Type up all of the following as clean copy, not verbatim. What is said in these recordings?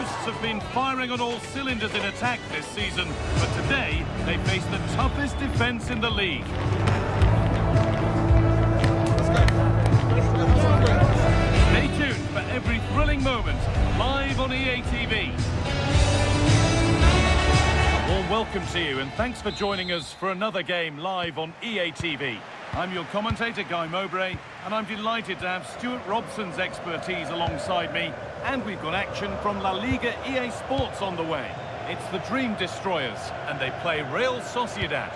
hosts have been firing on all cylinders in attack this season, but today they face the toughest defence in the league. Stay tuned for every thrilling moment, live on EA TV. A warm welcome to you, and thanks for joining us for another game live on EA TV. I'm your commentator, Guy Mowbray, and I'm delighted to have Stuart Robson's expertise alongside me, and we've got action from La Liga EA Sports on the way. It's the Dream Destroyers, and they play Real Sociedad.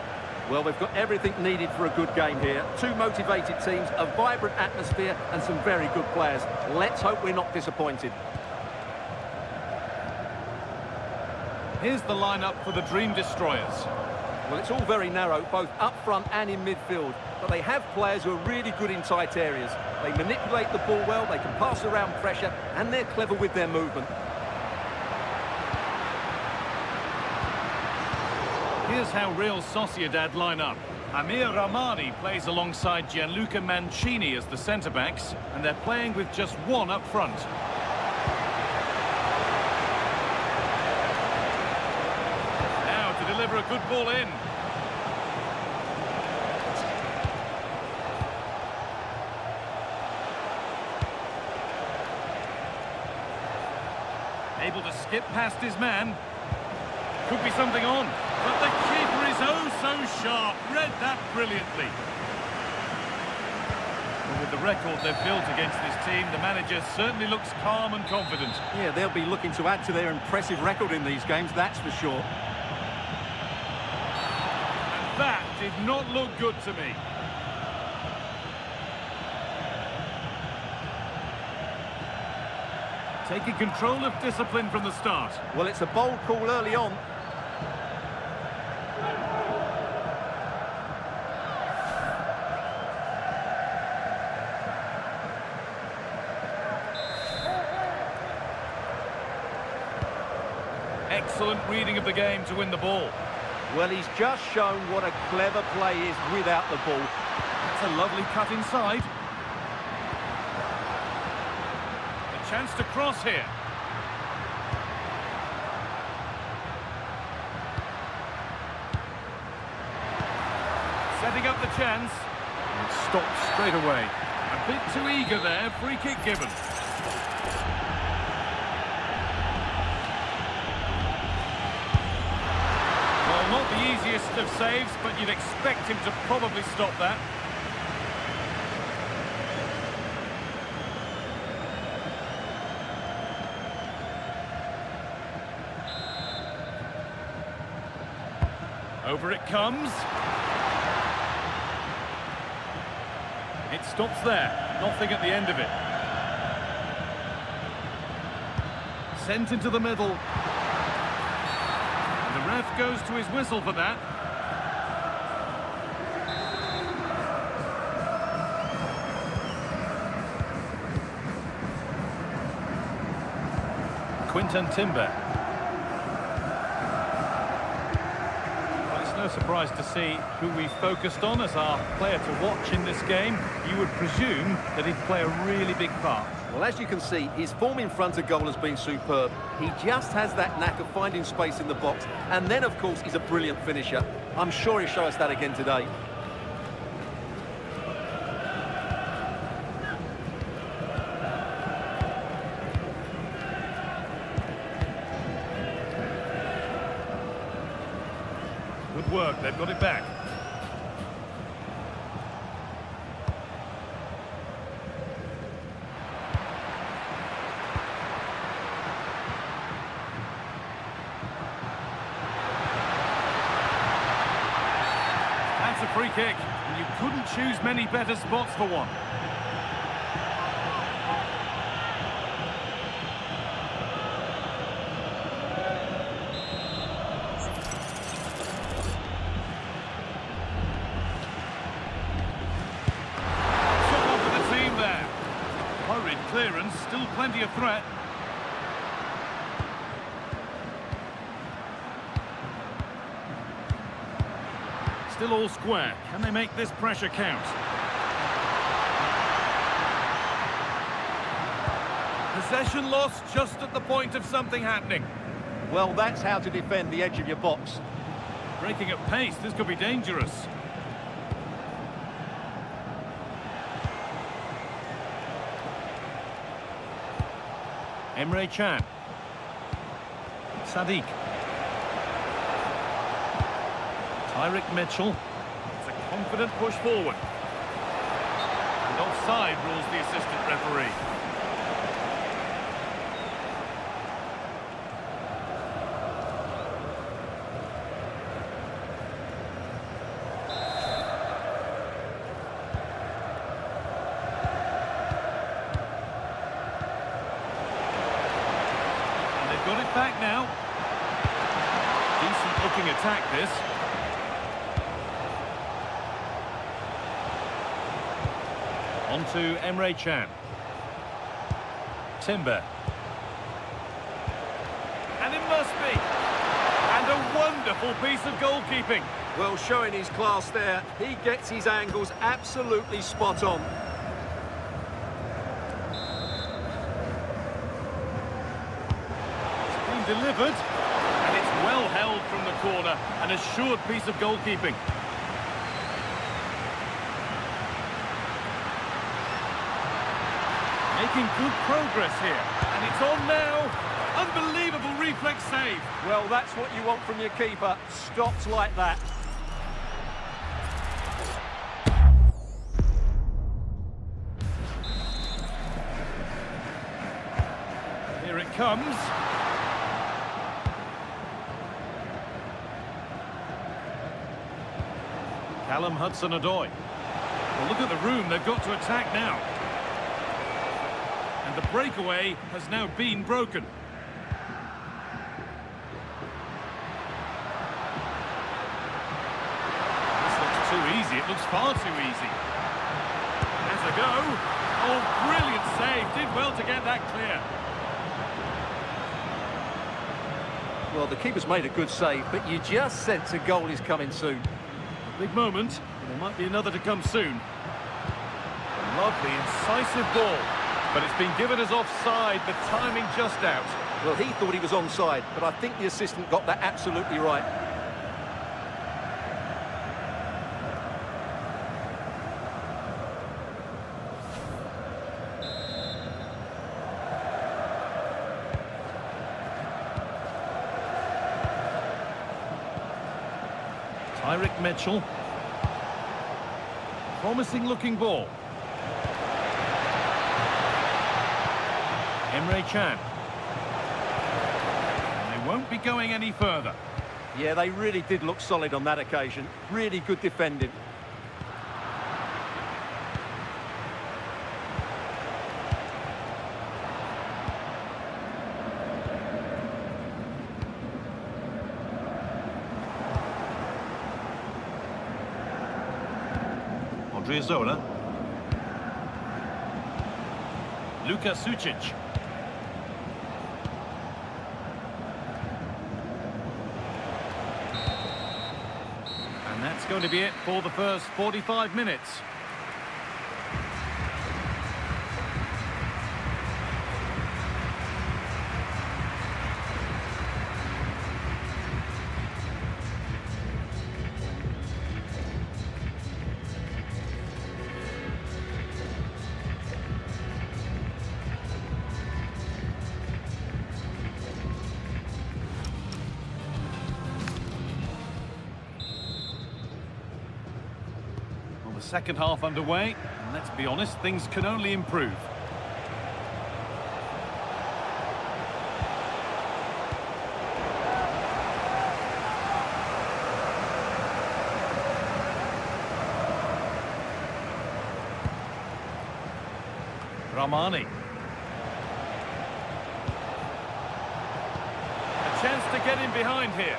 Well, they've got everything needed for a good game here. Two motivated teams, a vibrant atmosphere, and some very good players. Let's hope we're not disappointed. Here's the lineup for the Dream Destroyers. Well, it's all very narrow, both up front and in midfield. But they have players who are really good in tight areas. They manipulate the ball well, they can pass around pressure, and they're clever with their movement. Here's how Real Sociedad line up. Amir Rahmani plays alongside Gianluca Mancini as the centre-backs, and they're playing with just one up front. Now to deliver a good ball in. Able to skip past his man. Could be something on. But the keeper is oh so sharp. Read that brilliantly. Well, with the record they've built against this team, the manager certainly looks calm and confident. Yeah, they'll be looking to add to their impressive record in these games, that's for sure. And that did not look good to me. Taking control of discipline from the start. Well, it's a bold call early on. Excellent reading of the game to win the ball. Well, he's just shown what a clever play is without the ball. That's a lovely cut inside. A chance to cross here. Setting up the chance. And stopped straight away. A bit too eager there. Free kick given. Not the easiest of saves, but you'd expect him to probably stop that. Over it comes. It stops there. Nothing at the end of it. Sent into the middle. The ref goes to his whistle for that. Quinton Timber. Well, it's no surprise to see who we focused on as our player to watch in this game. You would presume that he'd play a really big part. Well, as you can see, his form in front of goal has been superb. He just has that knack of finding space in the box. And then, of course, he's a brilliant finisher. I'm sure he'll show us that again today. Good work, they've got it back. A free kick, and you couldn't choose many better spots for one. Shot off for the team there. Hurried clearance, still plenty of threat. Still all square. Can they make this pressure count? Possession lost just at the point of something happening. Well, that's how to defend the edge of your box. Breaking at pace, this could be dangerous. Emre Can. Sadiq. Tyrick Mitchell. It's a confident push forward. And offside rules the assistant referee. Got it back now. Decent looking attack this. On to Emre Can. Timber. And it must be. And a wonderful piece of goalkeeping. Well, showing his class there, he gets his angles absolutely spot on. Delivered, and it's well held from the corner, an assured piece of goalkeeping. Making good progress here, and it's on now. Unbelievable reflex save. Well, that's what you want from your keeper, stops like that. Here it comes. Callum Hudson-Odoi. Well, look at the room they've got to attack now. And the breakaway has now been broken. This looks too easy. It looks far too easy. Has a go. Oh, brilliant save. Did well to get that clear. Well, the keeper's made a good save, but you just sense a goal is coming soon. Big moment, and there might be another to come soon. A lovely, incisive ball, but it's been given as offside, the timing just out. Well, he thought he was onside, but I think the assistant got that absolutely right. Tyrick Mitchell. Promising looking ball. Emre Can. And they won't be going any further. Yeah, they really did look solid on that occasion. Really good defending. Zola. Luka Sucic. And that's going to be it for the first 45 minutes. Second half underway, and let's be honest, things can only improve. Ramani. A chance to get in behind here.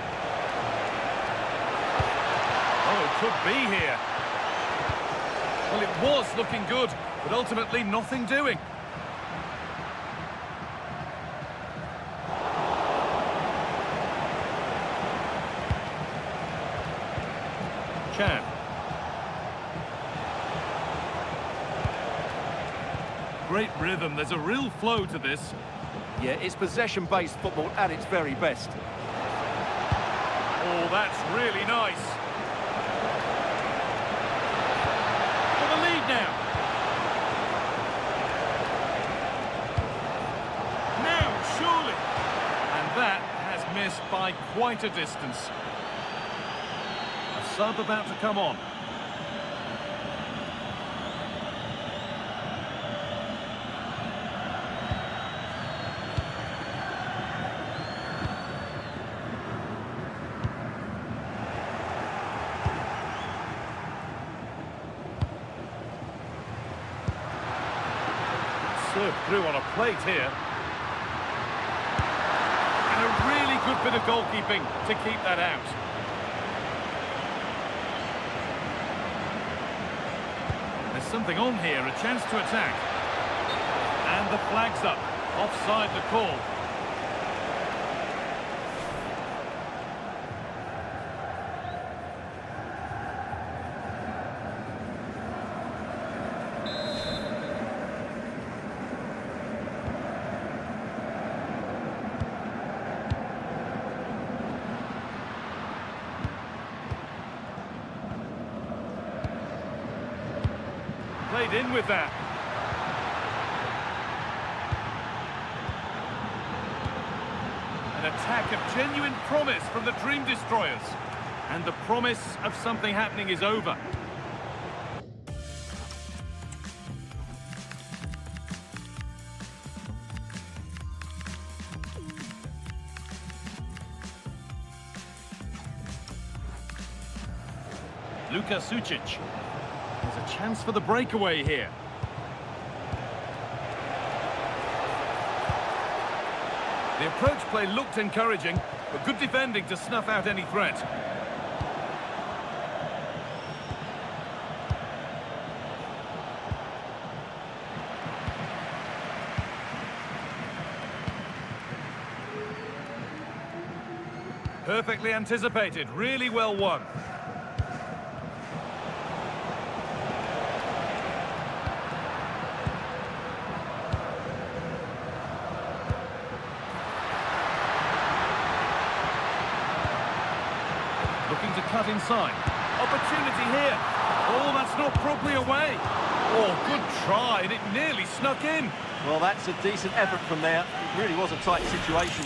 Oh, it could be here. Well, it was looking good, but ultimately nothing doing. Can. great rhythm. There's a real flow to this. Yeah, it's possession-based football at its very best. Oh, that's really nice. For the lead now. Now, surely. And that has missed by quite a distance. A sub about to come on. Served through on a plate here. And a really good bit of goalkeeping to keep that out. There's something on here, a chance to attack. And the flag's up. Offside the call. Played in with that. An attack of genuine promise from the Dream Destroyers. And the promise of something happening is over. Luka Sucic. There's a chance for the breakaway here. The approach play looked encouraging, but good defending to snuff out any threat. Perfectly anticipated, really well won. Looking to cut inside. Opportunity here. Oh, that's not properly away. Oh, good try, and it nearly snuck in. Well, that's a decent effort from there. It really was a tight situation.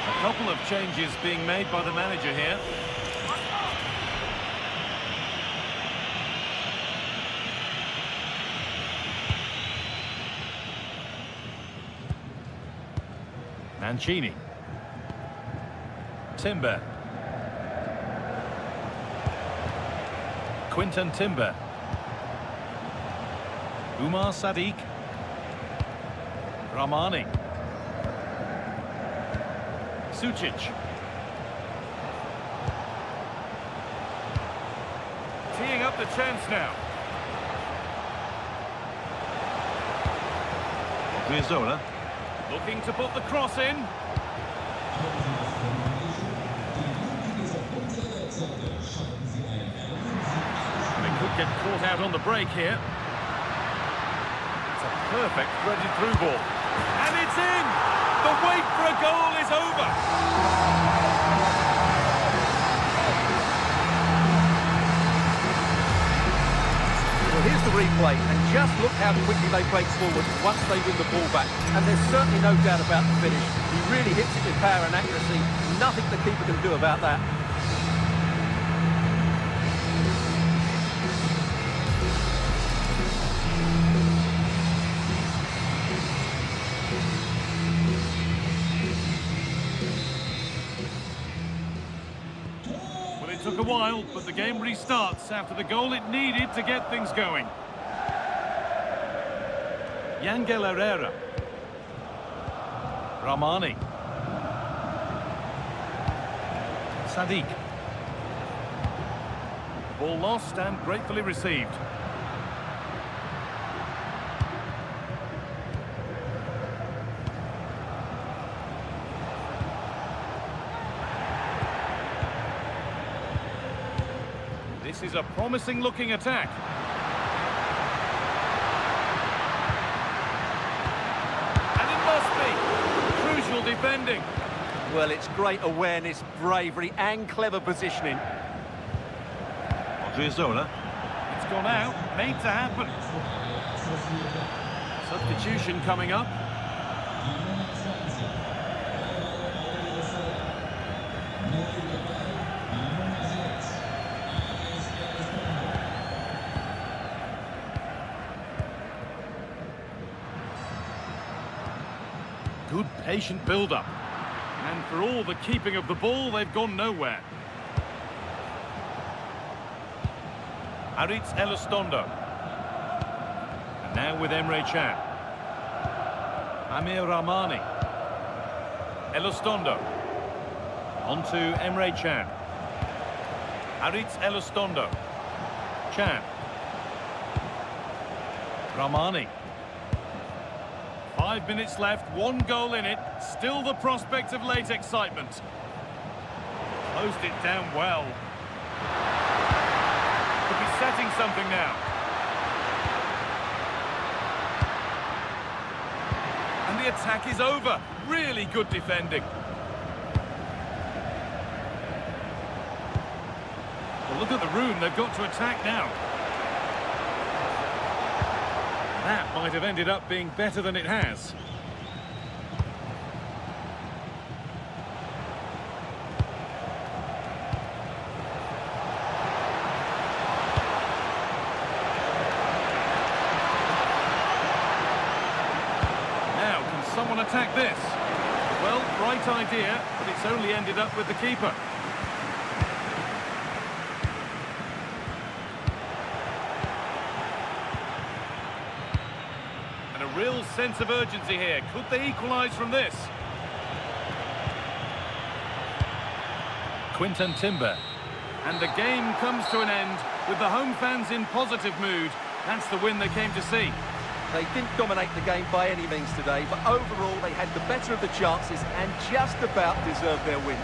A couple of changes being made by the manager here. Mancini. Timber. Quinton Timber. Umar Sadiq. Ramani. Sucic. Teeing up the chance now. Guizola. Looking to put the cross in. They could get caught out on the break here. It's a perfect threaded through ball. And it's in! The wait for a goal is over! Well, here's the replay, and just look how quickly they break forward once they win the ball back. And there's certainly no doubt about the finish. He really hits it with power and accuracy. Nothing the keeper can do about that. Well, it took a while, but the game restarts after the goal it needed to get things going. Yangel Herrera. Ramani. Sadiq. Ball lost and gratefully received. This is a promising looking attack. defending. Well, it's great awareness, bravery and clever positioning. Odriozola. It's gone out, made to happen. Substitution coming up. Good patient build-up. And for all the keeping of the ball, they've gone nowhere. Aritz Elizondo. And now with Emre Can. Amir Rahmani. Elizondo. On to Emre Can. Aritz Elizondo. Can. Rahmani. 5 minutes left, 1 goal in it. Still the prospect of late excitement. Closed it down well. Could be setting something now. And the attack is over. Really good defending. Well, look at the room they've got to attack now. That might have ended up being better than it has. Now, can someone attack this? Well, right idea, but it's only ended up with the keeper. Real sense of urgency here. Could they equalise from this? Quinton Timber. And the game comes to an end with the home fans in positive mood. That's the win they came to see. They didn't dominate the game by any means today, but overall they had the better of the chances and just about deserved their win.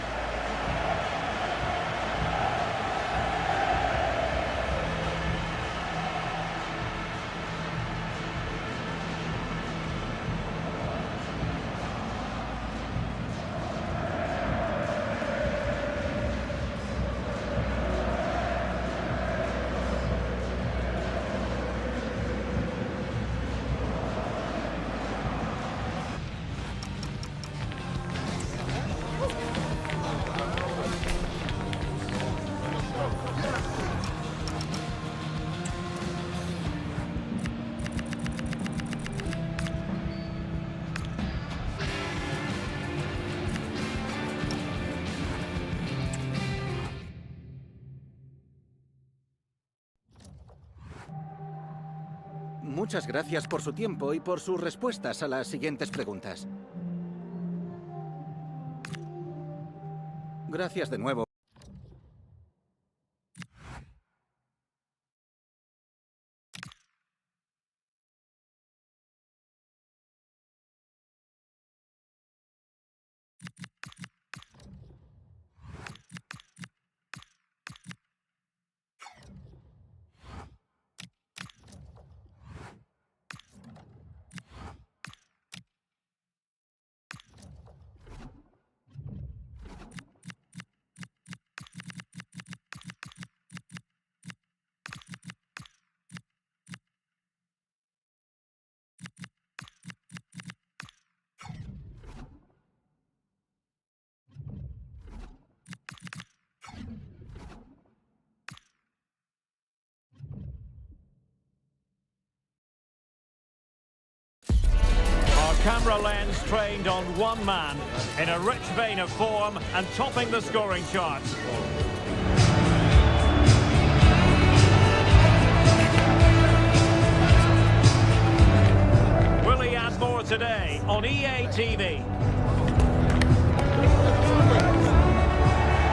Muchas gracias por su tiempo y por sus respuestas a las siguientes preguntas. Gracias de nuevo. Camera lens trained on one man, in a rich vein of form and topping the scoring charts. Will he add more today on EA TV?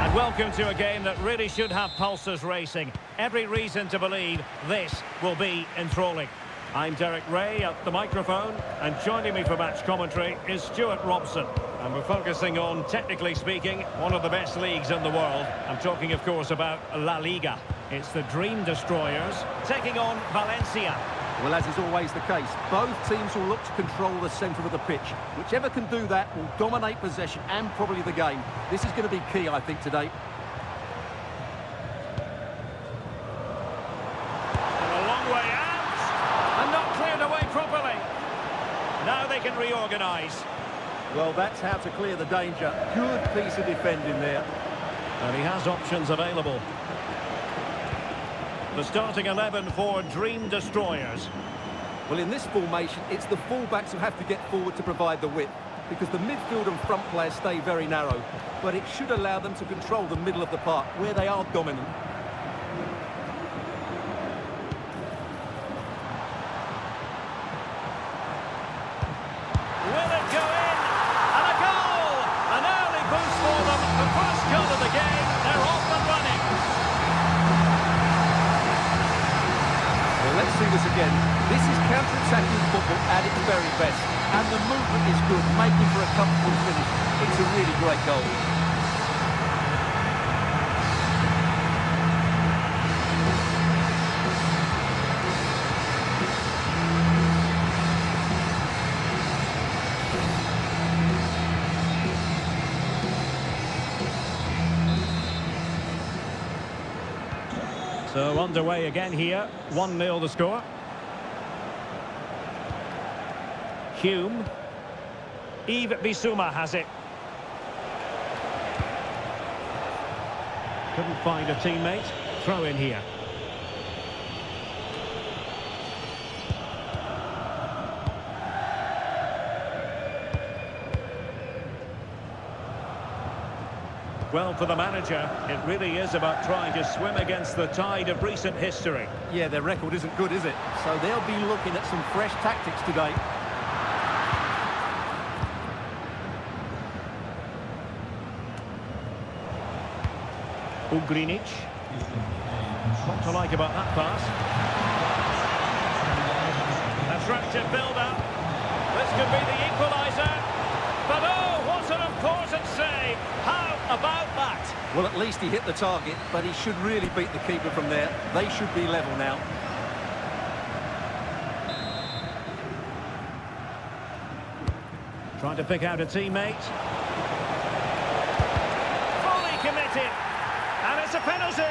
And welcome to a game that really should have pulses racing. Every reason to believe this will be enthralling. I'm Derek Ray at the microphone, and joining me for match commentary is Stuart Robson. And we're focusing on, technically speaking, one of the best leagues in the world. I'm talking, of course, about La Liga. It's the Dream Destroyers taking on Valencia. Well, as is always the case, both teams will look to control the centre of the pitch. Whichever can do that will dominate possession and probably the game. This is going to be key, I think, today. And a long way out. And not cleared away properly. Now they can reorganise. Well, that's how to clear the danger. Good piece of defending there. And he has options available. The starting 11 for Dream Destroyers. Well, in this formation, it's the fullbacks who have to get forward to provide the width, because the midfield and front players stay very narrow. But it should allow them to control the middle of the park, where they are dominant. Will it go in? And a goal! An early boost for them. The first goal of the game. They're off and running. Well, let's see this again. This is counter-attacking football at its very best. And the movement is good, making for a comfortable finish. It's a really great goal. So underway again here. 1-0 the score. Hume. Yves Bissouma has it. Couldn't find a teammate. Throw in here. Well, for the manager, it really is about trying to swim against the tide of recent history. Yeah, their record isn't good, is it? So they'll be looking at some fresh tactics today. Ugrinic. What to like about that pass? Attractive build-up. This could be the equaliser. But oh, what an important save! How about that? Well, at least he hit the target, but he should really beat the keeper from there. They should be level now. Trying to pick out a teammate. Fully committed. And it's a penalty.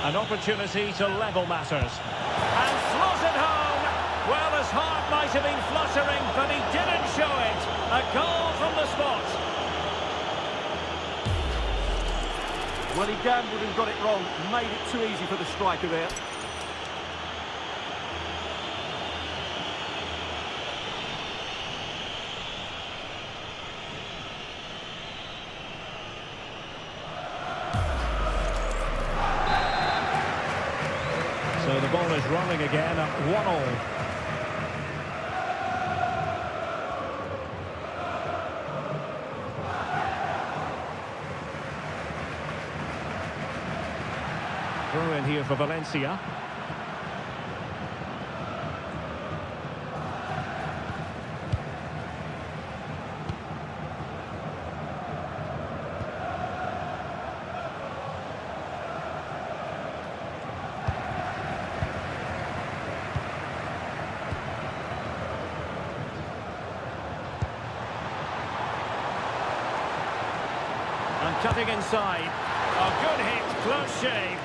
An opportunity to level matters. And slotted home. Well, his heart might have been fluttering, but he didn't show it. A goal from the spot. Well, he gambled and got it wrong. Made it too easy for the striker there. So the ball is rolling again at 1-1. Throw in here for Valencia. And cutting inside. A good hit, close shave.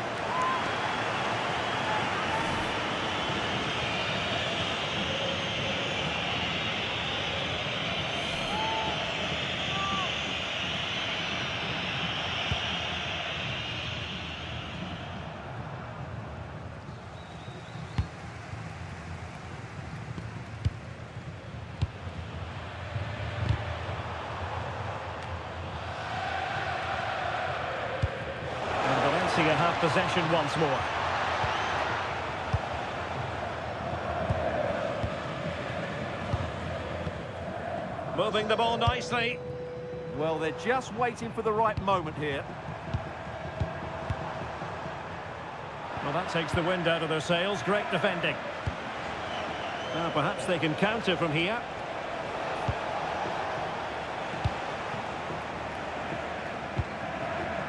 Valencia have possession once more. Moving the ball nicely. Well, they're just waiting for the right moment here. Well, that takes the wind out of their sails. Great defending. Perhaps they can counter from here.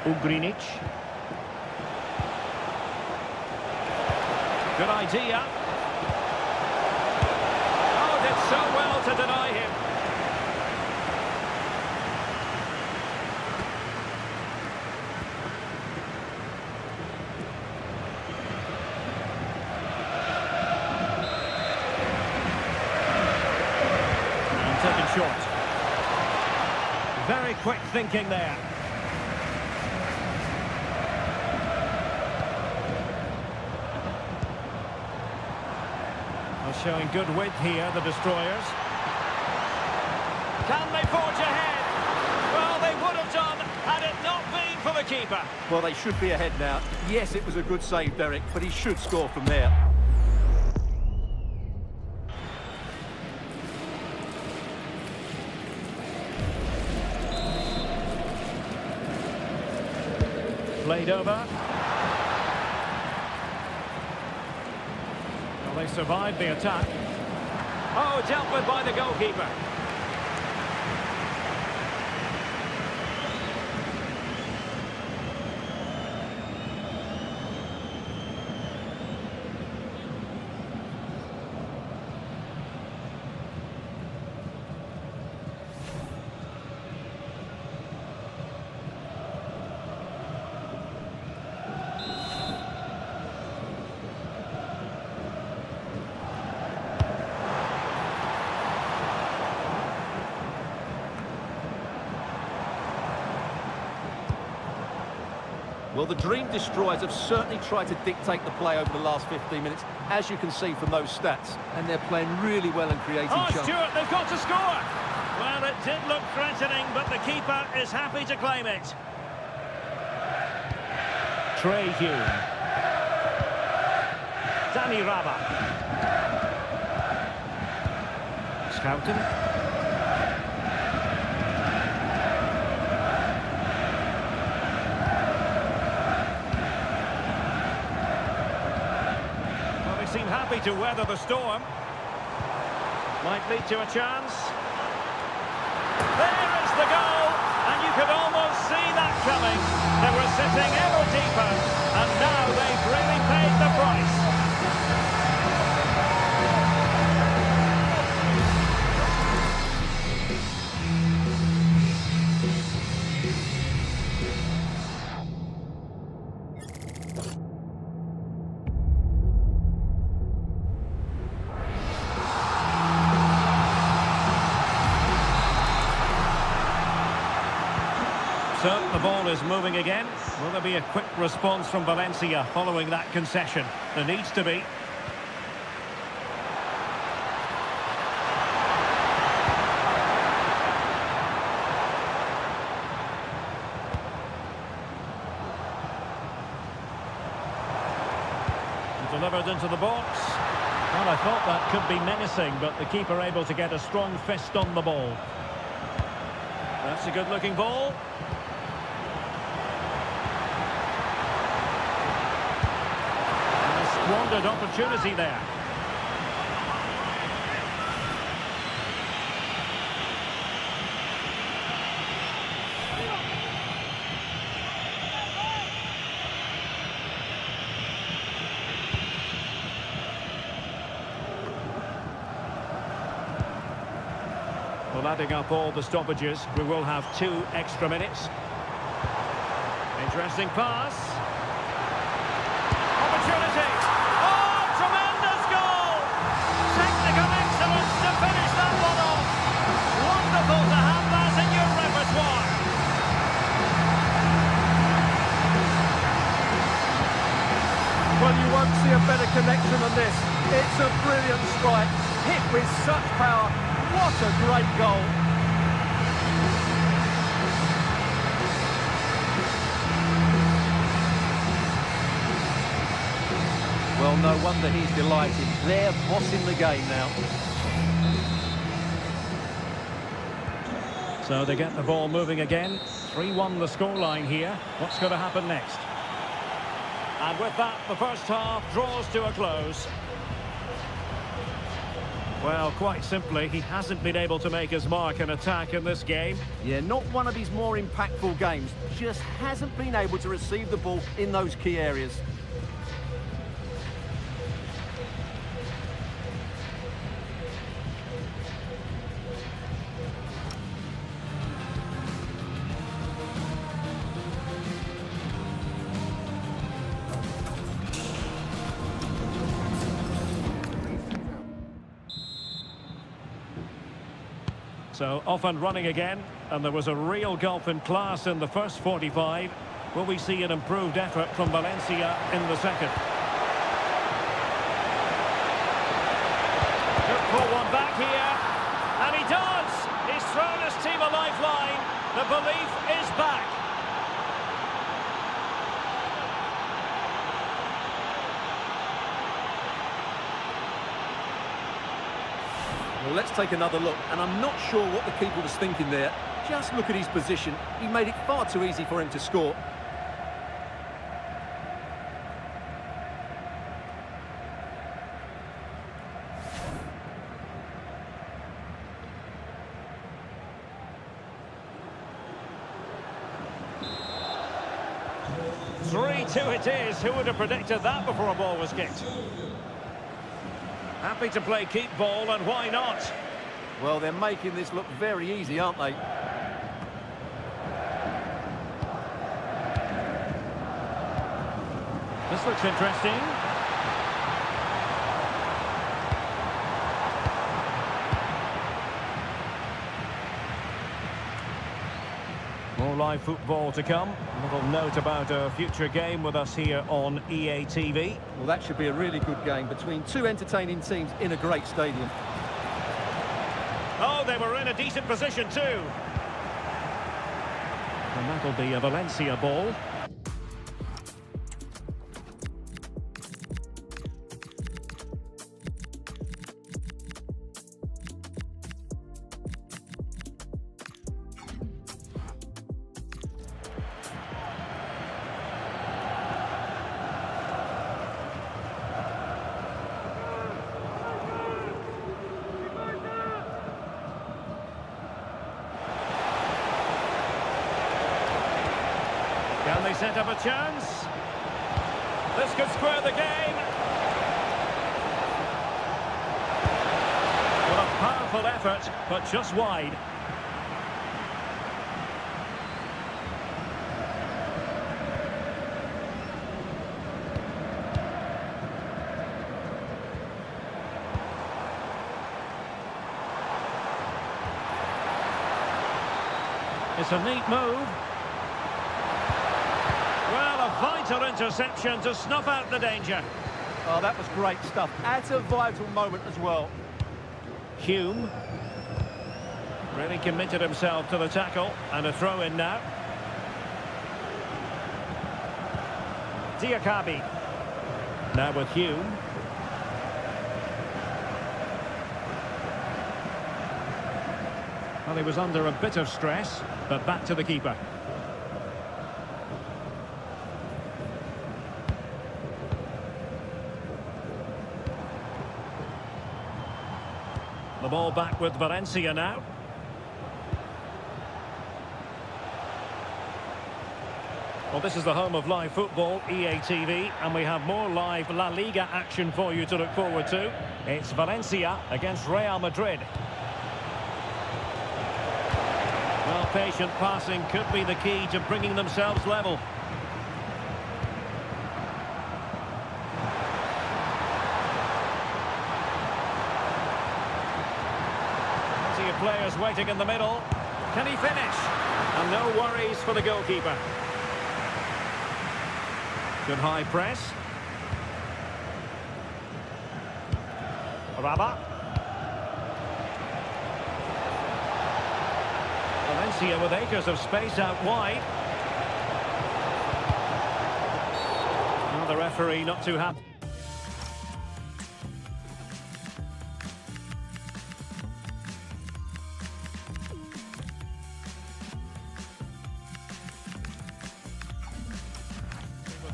Ugrinic. Good idea. Oh, did so well to deny him. And taken short. Very quick thinking there. Showing good width here, the destroyers. Can they forge ahead? Well, they would have done had it not been for the keeper. Well, they should be ahead now. Yes, it was a good save, Derek, but he should score from there. Played over. They survived the attack. Oh, dealt with by the goalkeeper. Well, the Dream Destroyers have certainly tried to dictate the play over the last 15 minutes, as you can see from those stats, and they're playing really well and creating chances. Stuart, they've got to score! Well, it did look threatening, but the keeper is happy to claim it. Trey Hume. Danny Raba. Schouten. Seem happy to weather the storm. Might lead to a chance. There is the goal, and you could almost see that coming. They were sitting ever deeper, and now they've really paid the price. So, the ball is moving again. Will there be a quick response from Valencia following that concession? There needs to be. Delivered into the box. Well, I thought that could be menacing, but the keeper able to get a strong fist on the ball. That's a good-looking ball. Squandered opportunity there. Well, adding up all the stoppages, we will have 2 extra minutes. Interesting pass. Opportunity. Oh, tremendous goal! Technical excellence to finish that one off. Wonderful to have that in your repertoire. Well, you won't see a better connection than this. It's a brilliant strike, hit with such power. What a great goal. Well, no wonder he's delighted. They're bossing the game now. So they get the ball moving again. 3-1 the scoreline here. What's going to happen next? And with that, the first half draws to a close. Well, quite simply, he hasn't been able to make his mark in attack in this game. Yeah, not one of his more impactful games. Just hasn't been able to receive the ball in those key areas. So off and running again, and there was a real gulf in class in the first 45. Will we see an improved effort from Valencia in the second? Good for one back here, and he does! He's thrown his team a lifeline. The belief is back. Well, let's take another look, and I'm not sure what the keeper was thinking there. Just look at his position. He made it far too easy for him to score. Two it is. Who would have predicted that before a ball was kicked? Happy to play keep ball, and why not? Well, they're making this look very easy, aren't they? This looks interesting. More live football to come. A little note about a future game with us here on EA TV. Well, that should be a really good game between two entertaining teams in a great stadium. Oh, they were in a decent position too. And that'll be a Valencia ball. Can they set up a chance? This could square the game. What a powerful effort, but just wide. It's a neat move. Vital interception to snuff out the danger. Oh, that was great stuff. At a vital moment as well. Hume really committed himself to the tackle, and a throw in now. Diakabi. Now with Hume. Well, he was under a bit of stress, but back to the keeper. The ball back with Valencia now. Well, this is the home of live football, EA TV, and we have more live La Liga action for you to look forward to. It's Valencia against Real Madrid. Well, patient passing could be the key to bringing themselves level. Players waiting in the middle. Can he finish? And no worries for the goalkeeper. Good high press. Rabat. Valencia with acres of space out wide. Well, the referee not too happy.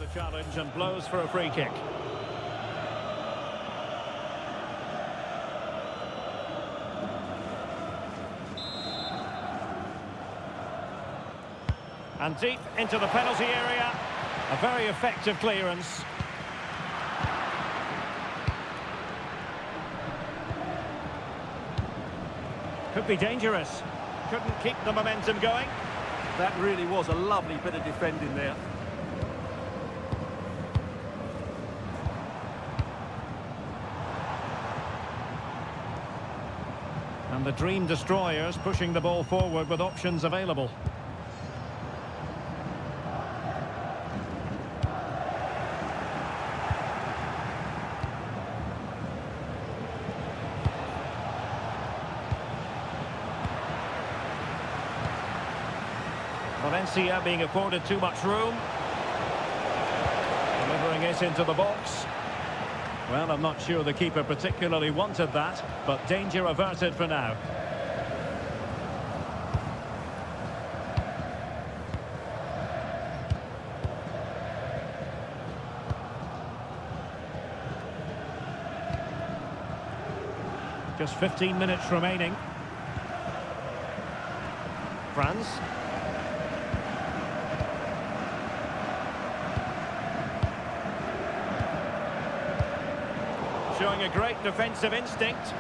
the challenge and blows for a free kick. And deep into the penalty area. A very effective clearance. Could be dangerous. Couldn't keep the momentum going. That really was a lovely bit of defending there. And the Dream Destroyers pushing the ball forward with options available. Valencia being afforded too much room. Delivering it into the box. Well, I'm not sure the keeper particularly wanted that, but danger averted for now. Just 15 minutes remaining. France. Showing a great defensive instinct.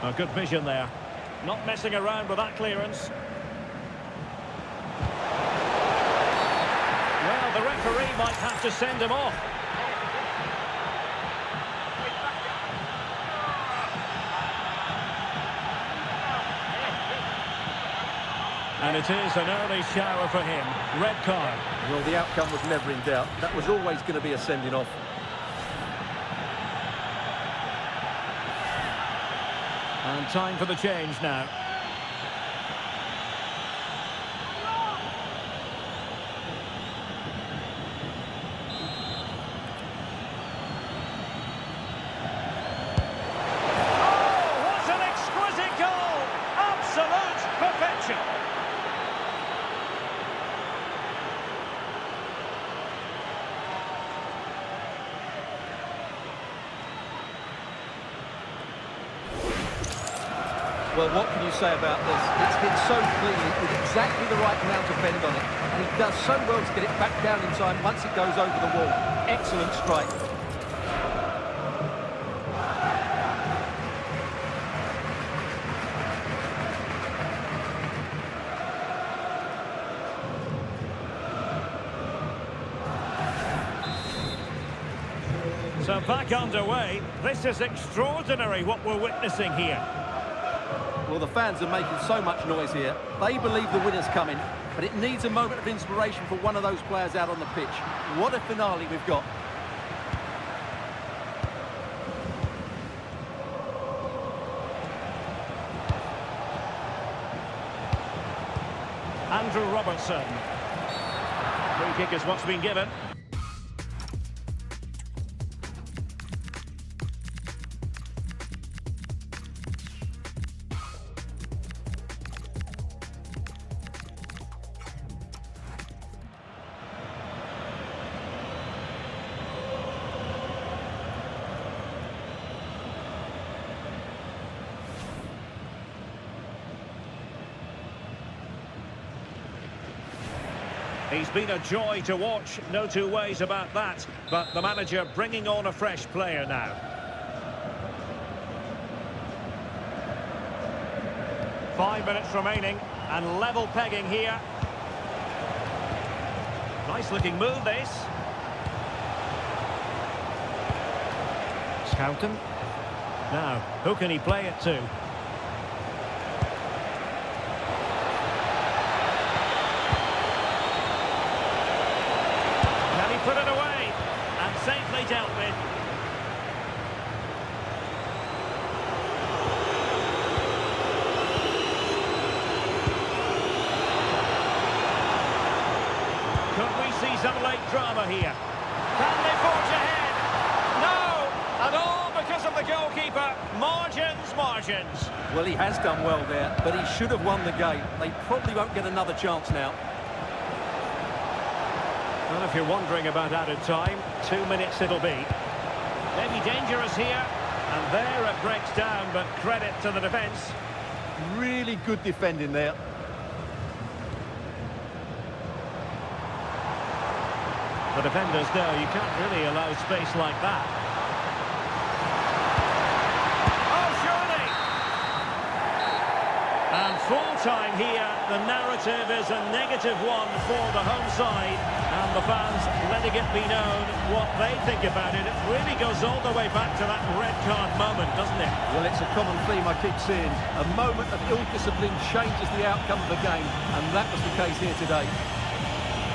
A good vision there. Not messing around with that clearance. Well, the referee might have to send him off. And it is an early shower for him. Red card. Well, the outcome was never in doubt. That was always going to be a sending off. And time for the change now. Oh, what an exquisite goal! Absolute perfection! Well, what can you say about this? It's hit so cleanly with exactly the right amount of bend on it. And he does so well to get it back down in time once it goes over the wall. Excellent strike. So back underway. This is extraordinary what we're witnessing here. Well, the fans are making so much noise here. They believe the winner's coming, but it needs a moment of inspiration for one of those players out on the pitch. What a finale we've got. Andrew Robertson. Free kick is what's been given. He's been a joy to watch, no two ways about that. But the manager bringing on a fresh player now. Five minutes remaining, and level pegging here. Nice looking move, this. Scouten. Now, who can he play it to? Put it away and safely dealt with. Could we see some late drama here? Can they forge ahead? No! And all because of the goalkeeper. Margins, margins. margins. Well, he has done well there, but he should have won the game. They probably won't get another chance now. Well, if you're wondering about added time, 2 minutes it'll be. Maybe dangerous here, and there it breaks down, but credit to the defence. Really good defending there. The defenders know you can't really allow space like that. Oh, surely! And full time here, the narrative is a -1 for the home side, and the fans letting it be known what they think about it. It really goes all the way back to that red card moment, doesn't it? Well, it's a common theme I keep seeing. A moment of ill discipline changes the outcome of the game, and that was the case here today.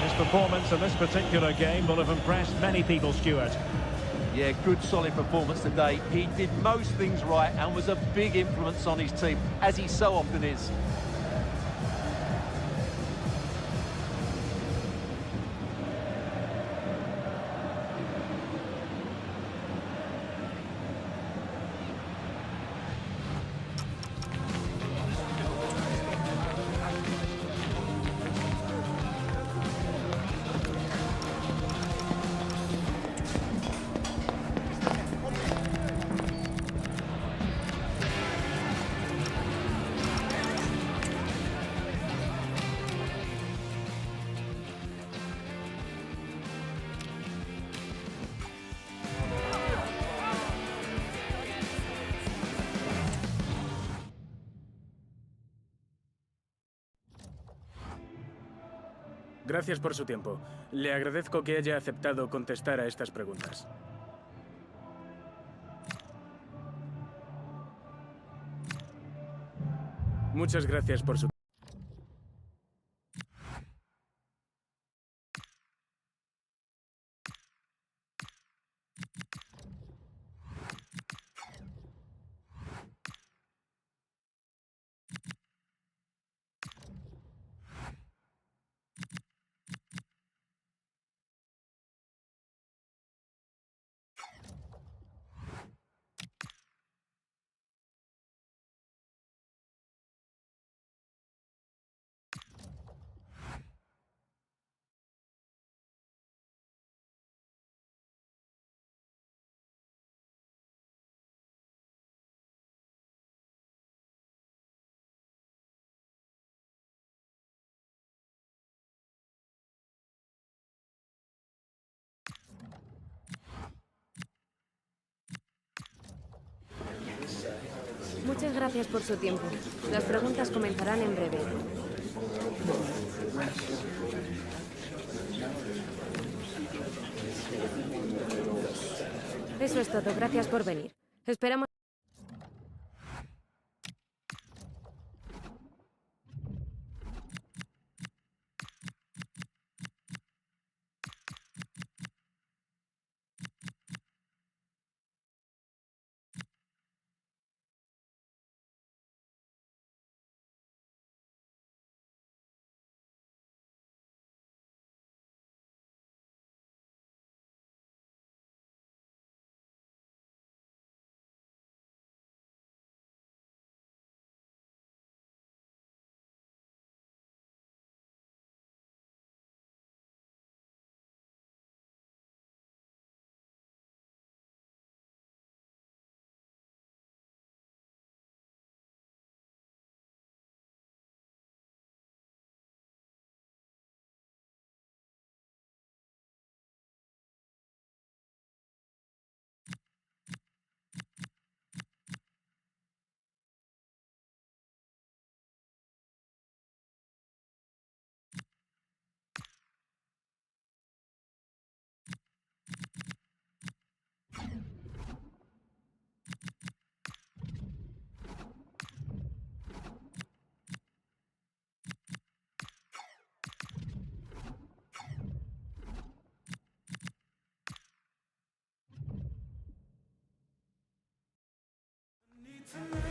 His performance in this particular game will have impressed many people, Stuart. Yeah, good solid performance today. He did most things right and was a big influence on his team, as he so often is. Gracias por su tiempo. Le agradezco que haya aceptado contestar a estas preguntas. Muchas gracias por su tiempo. Muchas gracias por su tiempo. Las preguntas comenzarán en breve. Eso es todo. Gracias por venir. Esperamos...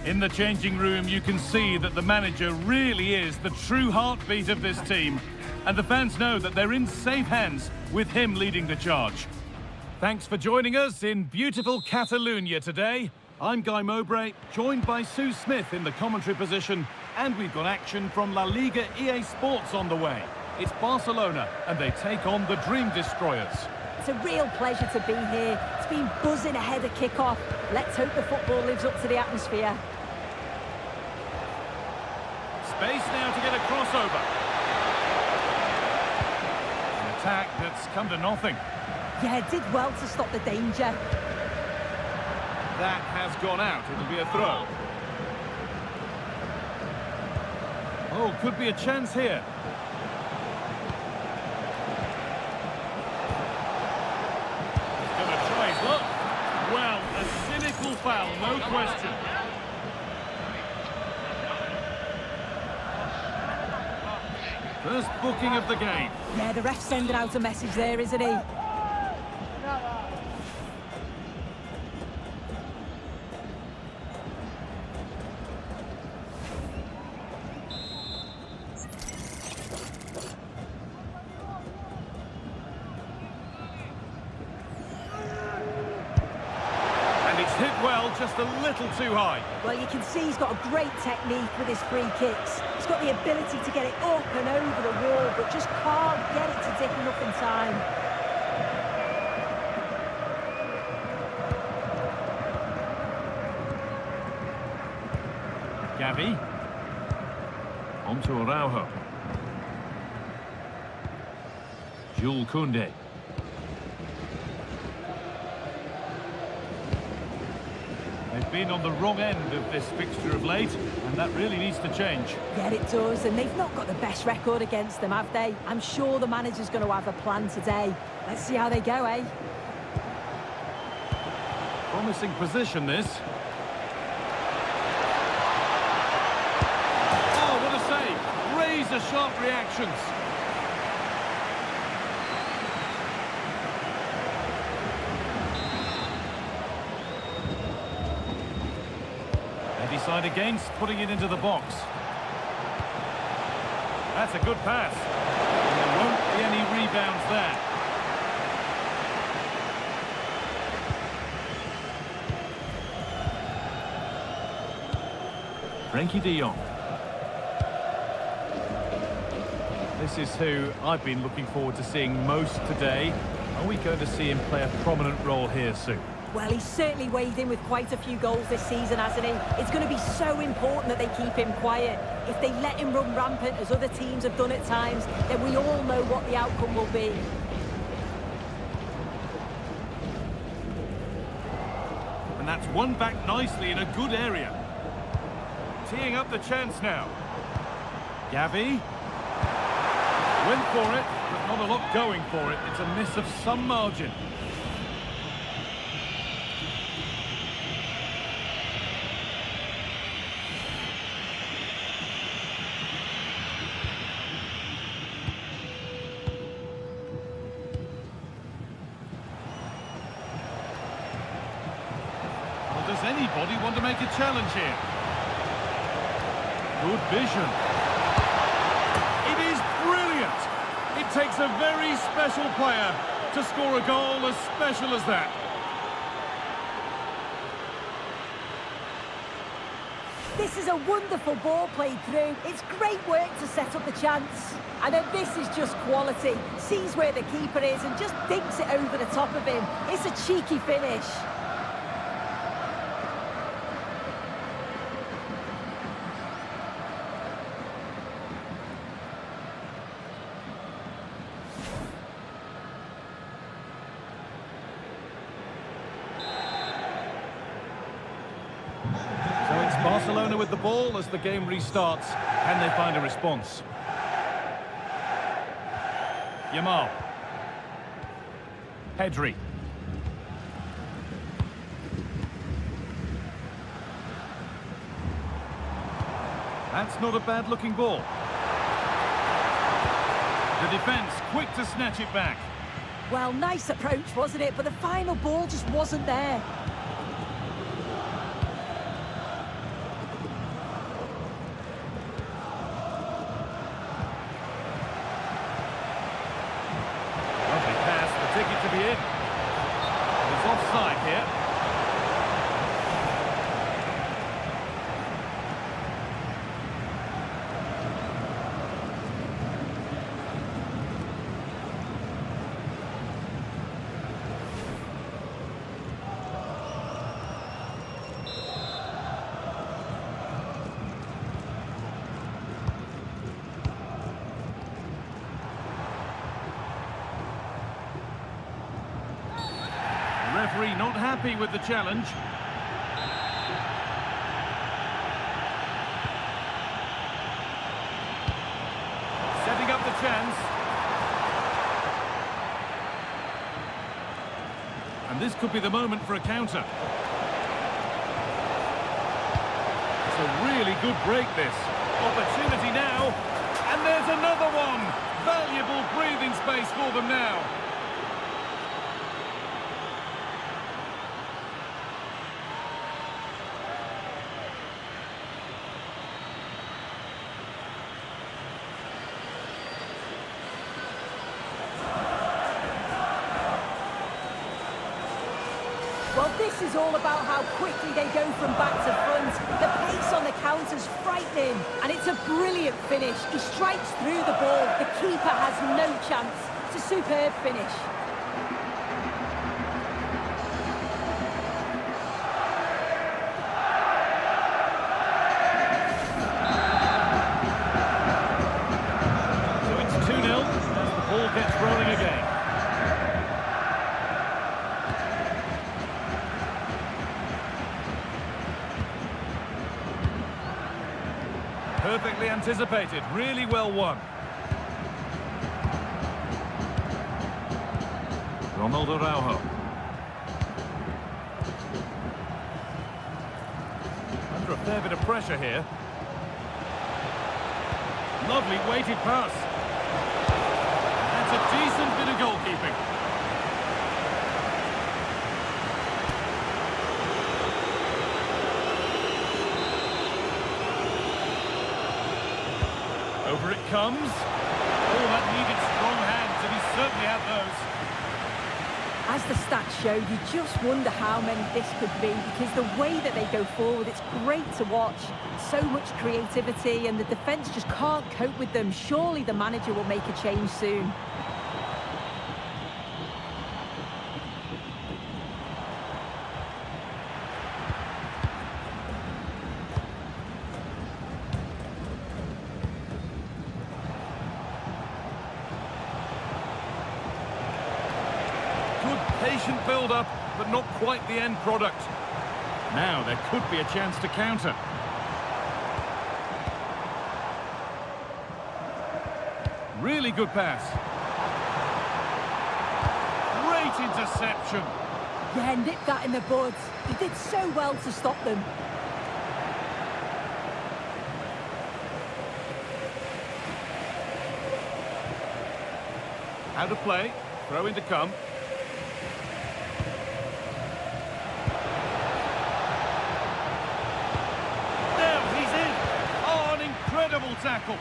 In the changing room, you can see that the manager really is the true heartbeat of this team. And the fans know that they're in safe hands with him leading the charge. Thanks for joining us in beautiful Catalonia today. I'm Guy Mowbray, joined by Sue Smith in the commentary position, and we've got action from La Liga EA Sports on the way. It's Barcelona, and they take on the Dream Destroyers. It's a real pleasure to be here. It's been buzzing ahead of kick-off. Let's hope the football lives up to the atmosphere. Space now to get a crossover. An attack that's come to nothing. Yeah, did well to stop the danger. That has gone out. It'll be a throw. Oh, could be a chance here. He's going to try his luck. Well, a cynical foul, no question. First booking of the game. Yeah, the ref's sending out a message there, isn't he? Hit well, just a little too high. Well, you can see he's got a great technique with his free kicks. He's got the ability to get it up and over the wall, but just can't get it to dig enough in time. Gavi. On to Araujo. Jules Koundé. They've been on the wrong end of this fixture of late, and that really needs to change. Yeah, it does, and they've not got the best record against them, have they? I'm sure the manager's going to have a plan today. Let's see how they go, eh? Promising position, this. Oh, what a save! Razor-sharp reactions. Decide against putting it into the box. That's a good pass. And there won't be any rebounds there. Frenkie de Jong. This is who I've been looking forward to seeing most today. Are we going to see him play a prominent role here soon? Well, he's certainly weighed in with quite a few goals this season, hasn't he? It's going to be so important that they keep him quiet. If they let him run rampant, as other teams have done at times, then we all know what the outcome will be. And that's won back nicely in a good area. Teeing up the chance now. Gavi. Went for it, but not a lot going for it. It's a miss of some margin. Does anybody want to make a challenge here? Good vision. It is brilliant. It takes a very special player to score a goal as special as that. This is a wonderful ball played through. It's great work to set up the chance. And then this is just quality. Sees where the keeper is and just dinks it over the top of him. It's a cheeky finish. Barcelona with the ball as the game restarts. Can they find a response? Yamal. Pedri. That's not a bad-looking ball. The defence quick to snatch it back. Well, nice approach, wasn't it? But the final ball just wasn't there. Ticket to be in. He's offside here. not happy with the challenge. Setting up the chance. And this could be the moment for a counter. It's a really good break, this. Opportunity now. And there's another one. Valuable breathing space for them now. Well, this is all about how quickly they go from back to front. The pace on the counter's frightening, and it's a brilliant finish. He strikes through the ball. The keeper has no chance. It's a superb finish. So it's 2-0 as the ball gets rolling again. Perfectly anticipated, really well won. Ronald Araujo. Under a fair bit of pressure here. Lovely weighted pass. That's a decent bit of goalkeeping. Over it comes. Oh, that needed strong hands, and he certainly had those. As the stats show, you just wonder how many this could be, because the way that they go forward, it's great to watch. So much creativity, and the defence just can't cope with them. Surely the manager will make a change soon. Patient build-up, but not quite the end product. Now there could be a chance to counter. Really good pass. Great interception. Yeah, nipped that in the bud. He did so well to stop them. Out of play. Throw in to come. Incredible tackle.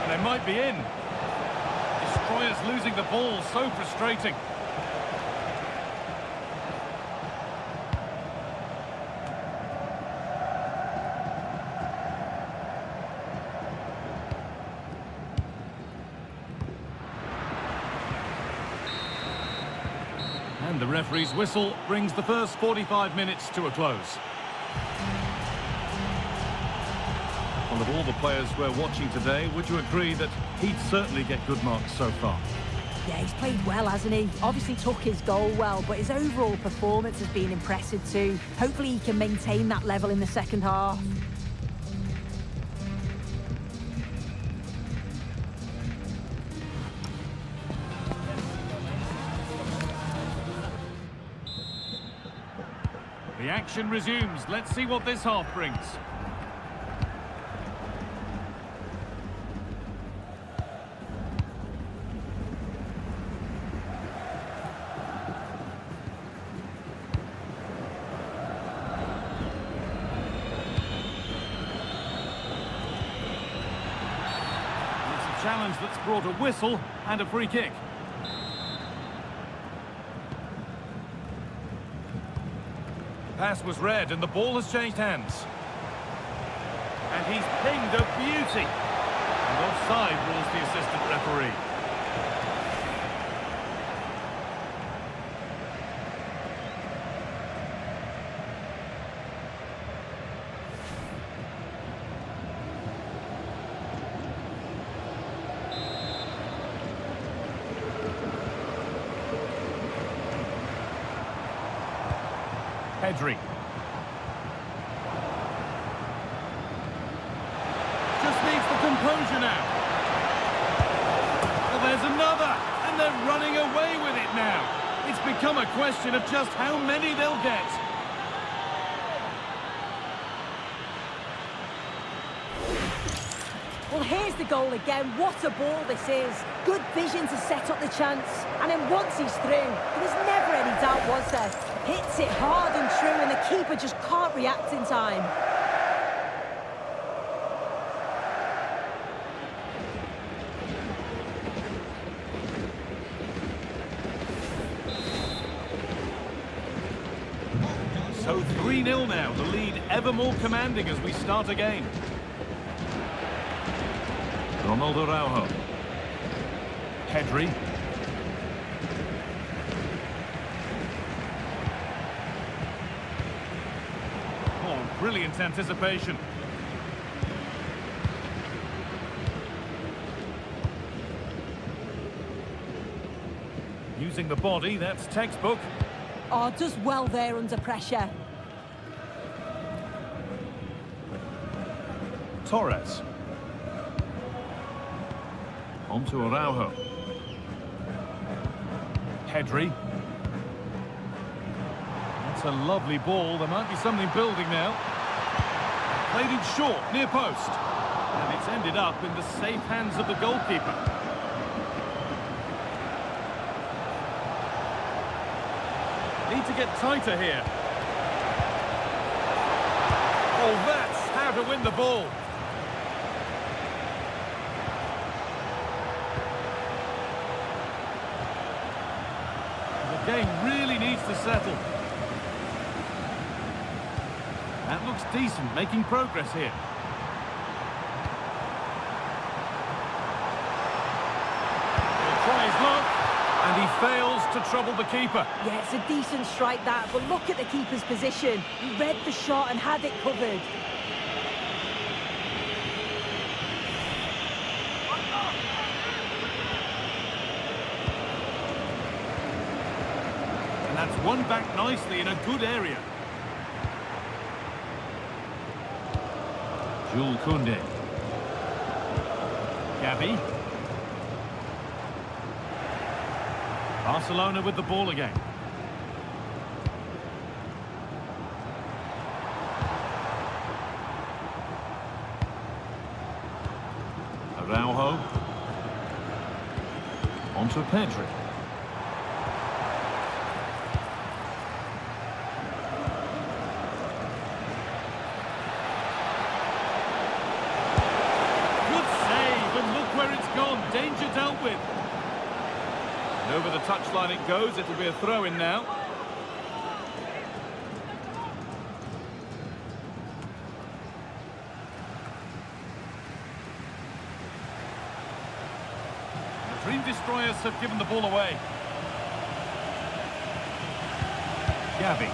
And they might be in. Destroyers losing the ball, so frustrating. And the referee's whistle brings the first 45 minutes to a close. Well, of all the players we're watching today, would you agree that he'd certainly get good marks so far? Yeah, he's played well, hasn't he? Obviously took his goal well, but his overall performance has been impressive too. Hopefully he can maintain that level in the second half. The action resumes. Let's see what this half brings. It's a challenge that's brought a whistle and a free kick. Pass was read and the ball has changed hands. And he's pinged a beauty. And offside rules the assistant referee. Pedri. Just needs the composure now. Well, there's another, and they're running away with it now. It's become a question of just how many they'll get. Well, here's the goal again. What a ball this is. Good vision to set up the chance. And then once he's through, there was never any doubt, was there? Hits it hard and true, and the keeper just can't react in time. So 3-0 now, the lead ever more commanding as we start again. Ronald Araujo. Pedri. Oh, brilliant anticipation. Using the body, that's textbook. Oh, does well there under pressure. Torres. On to Araujo. Pedri. That's a lovely ball. There might be something building now. Played it short, near post. And it's ended up in the safe hands of the goalkeeper. Need to get tighter here. Oh, that's how to win the ball. The game really needs to settle. That looks decent, making progress here. He'll try his luck, and he fails to trouble the keeper. Yeah, it's a decent strike that, but look at the keeper's position. He read the shot and had it covered. And that's won back nicely in a good area. Jules Koundé. Gavi. Barcelona with the ball again. Araujo. On to Pedri. Good save, and look where it's gone. Danger dealt with. And over the touchline it goes. It'll be a throw-in now. The Dream Destroyers have given the ball away. Gavi.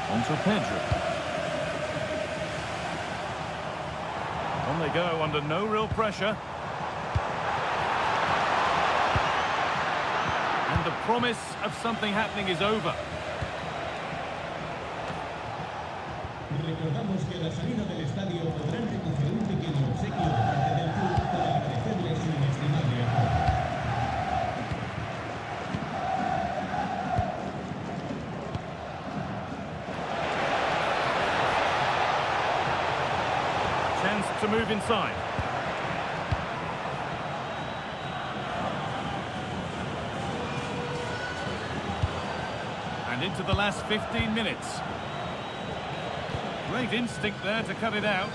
On to Pedri. On they go under no real pressure. And the promise of something happening is over. Recordamos que a la salida del estadio podrán recoger un pequeño obsequio de parte del club para agradecerle su inestimable apoyo. Chance to move inside. And into the last 15 minutes. Great instinct there to cut it out.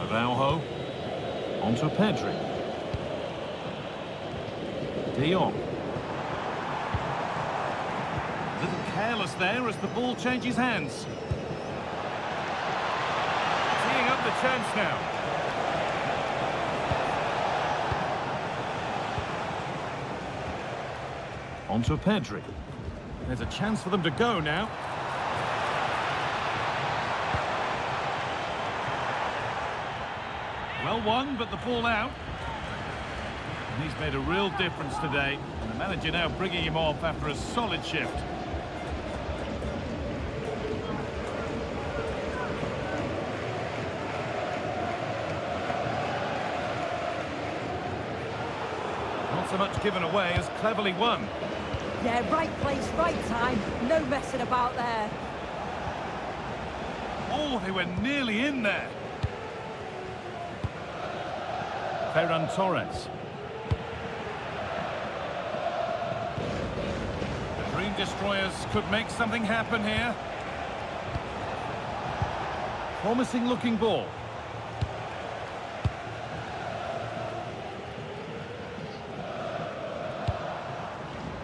Araujo. On to Pedri. De Jong. A little careless there as the ball changes hands. Teeing up the chance now. On to Pedri. There's a chance for them to go now. Well won, but the ball out. And he's made a real difference today. And the manager now bringing him off after a solid shift. Not so much given away as cleverly won. Yeah, right place, right time. No messing about there. Oh, they were nearly in there. Ferran Torres. The Dream Destroyers could make something happen here. Promising looking ball.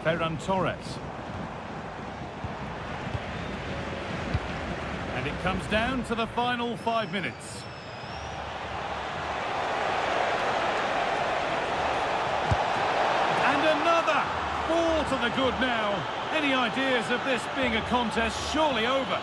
Ferran Torres. And it comes down to the final 5 minutes. And another! 4 to the good now. Any ideas of this being a contest surely over?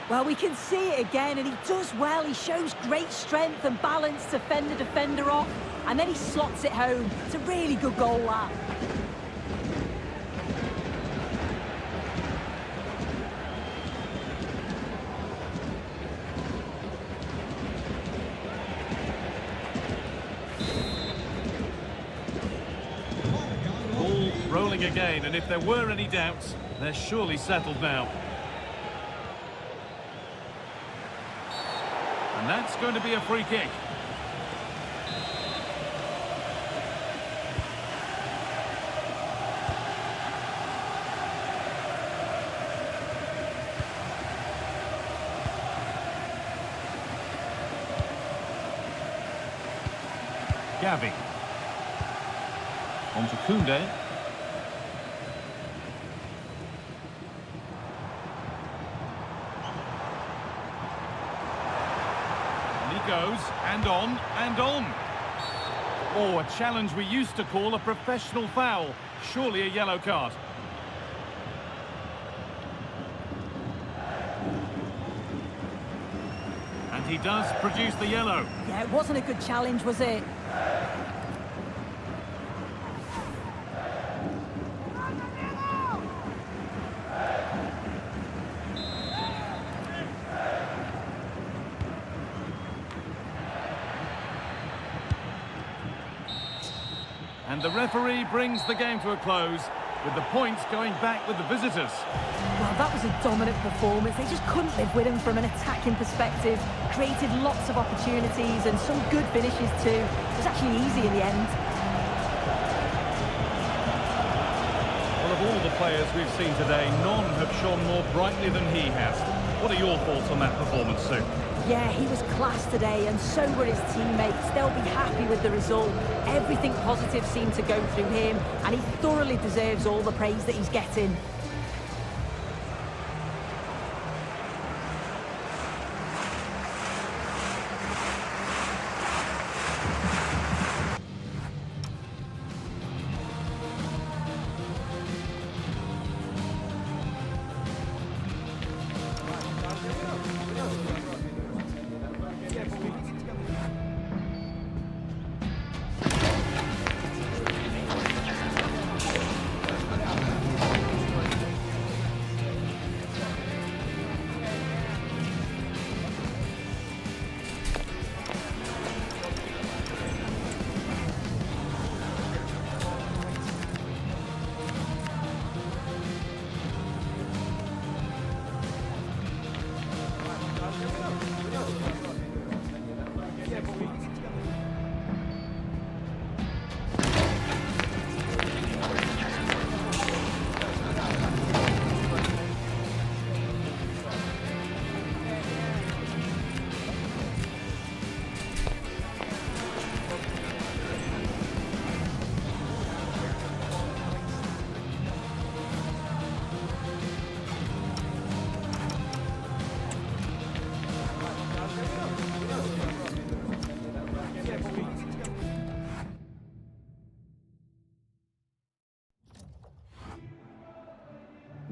Well, we can see it again, and he does well. He shows great strength and balance to fend the defender off, and then he slots it home. It's a really good goal, that. Ball rolling again, and if there were any doubts, they're surely settled now. And that's going to be a free kick. Gavi. On to Koundé. Goes, and on, and on. Oh, a challenge we used to call a professional foul. Surely a yellow card. And he does produce the yellow. Yeah, it wasn't a good challenge, was it? And the referee brings the game to a close, with the points going back with the visitors. Well, that was a dominant performance. They just couldn't live with him from an attacking perspective. Created lots of opportunities and some good finishes too. It was actually easy in the end. Well, of all the players we've seen today, none have shone more brightly than he has. What are your thoughts on that performance, Sue? Yeah, he was class today, and so were his teammates. They'll be happy with the result. Everything positive seemed to go through him, and he thoroughly deserves all the praise that he's getting.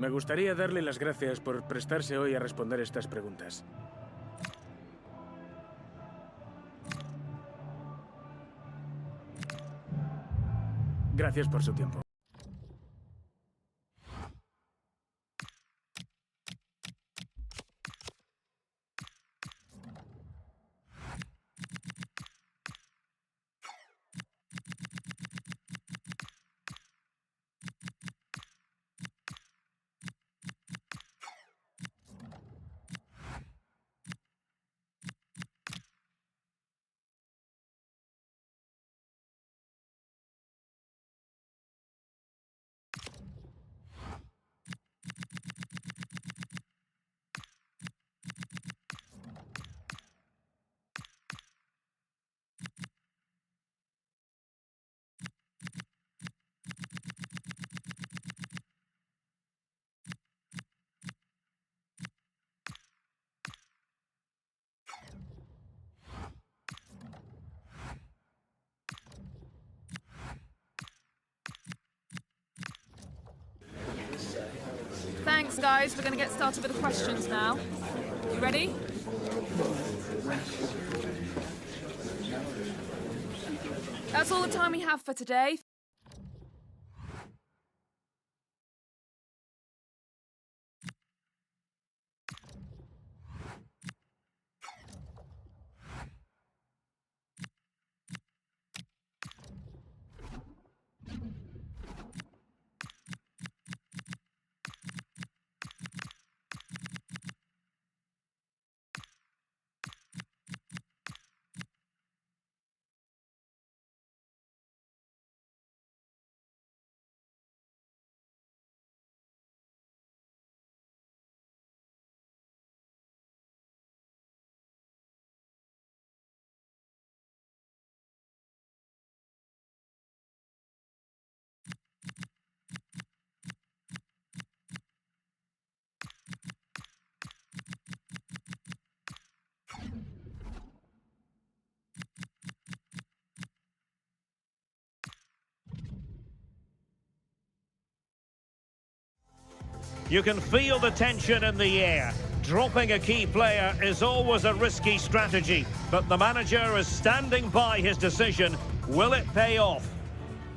Me gustaría darle las gracias por prestarse hoy a responder estas preguntas. Gracias por su tiempo. Thanks, guys. We're going to get started with the questions now. You ready? That's all the time we have for today. You can feel the tension in the air. Dropping a key player is always a risky strategy, but the manager is standing by his decision. Will it pay off?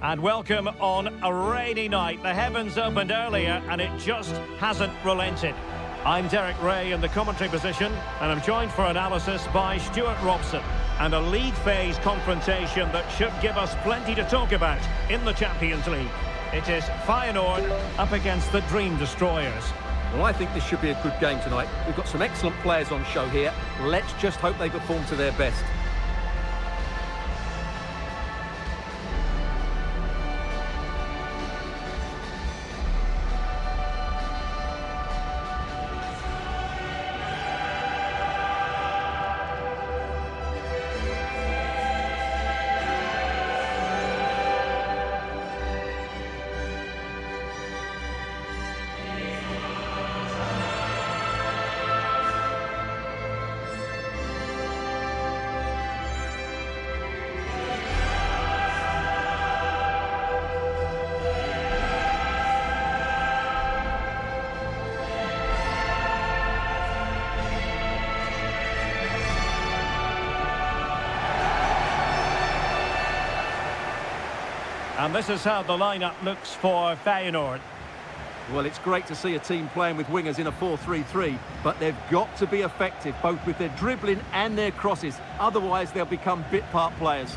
And welcome on a rainy night. The heavens opened earlier and it just hasn't relented. I'm Derek Ray in the commentary position, and I'm joined for analysis by Stuart Robson. And a league phase confrontation that should give us plenty to talk about in the Champions League. It is Feyenoord up against the Dream Destroyers. Well, I think this should be a good game tonight. We've got some excellent players on show here. Let's just hope they perform to their best. And this is how the lineup looks for Feyenoord. Well, it's great to see a team playing with wingers in a 4-3-3, but they've got to be effective, both with their dribbling and their crosses. Otherwise, they'll become bit-part players.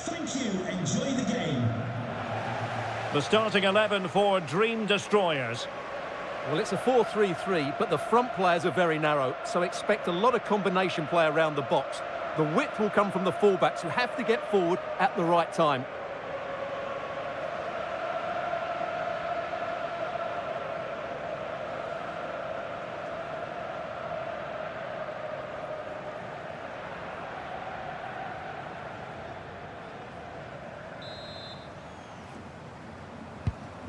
Thank you. Enjoy the game. The starting 11 for Dream Destroyers. Well, it's a 4-3-3, but the front players are very narrow, so expect a lot of combination play around the box. The width will come from the fullbacks, who have to get forward at the right time.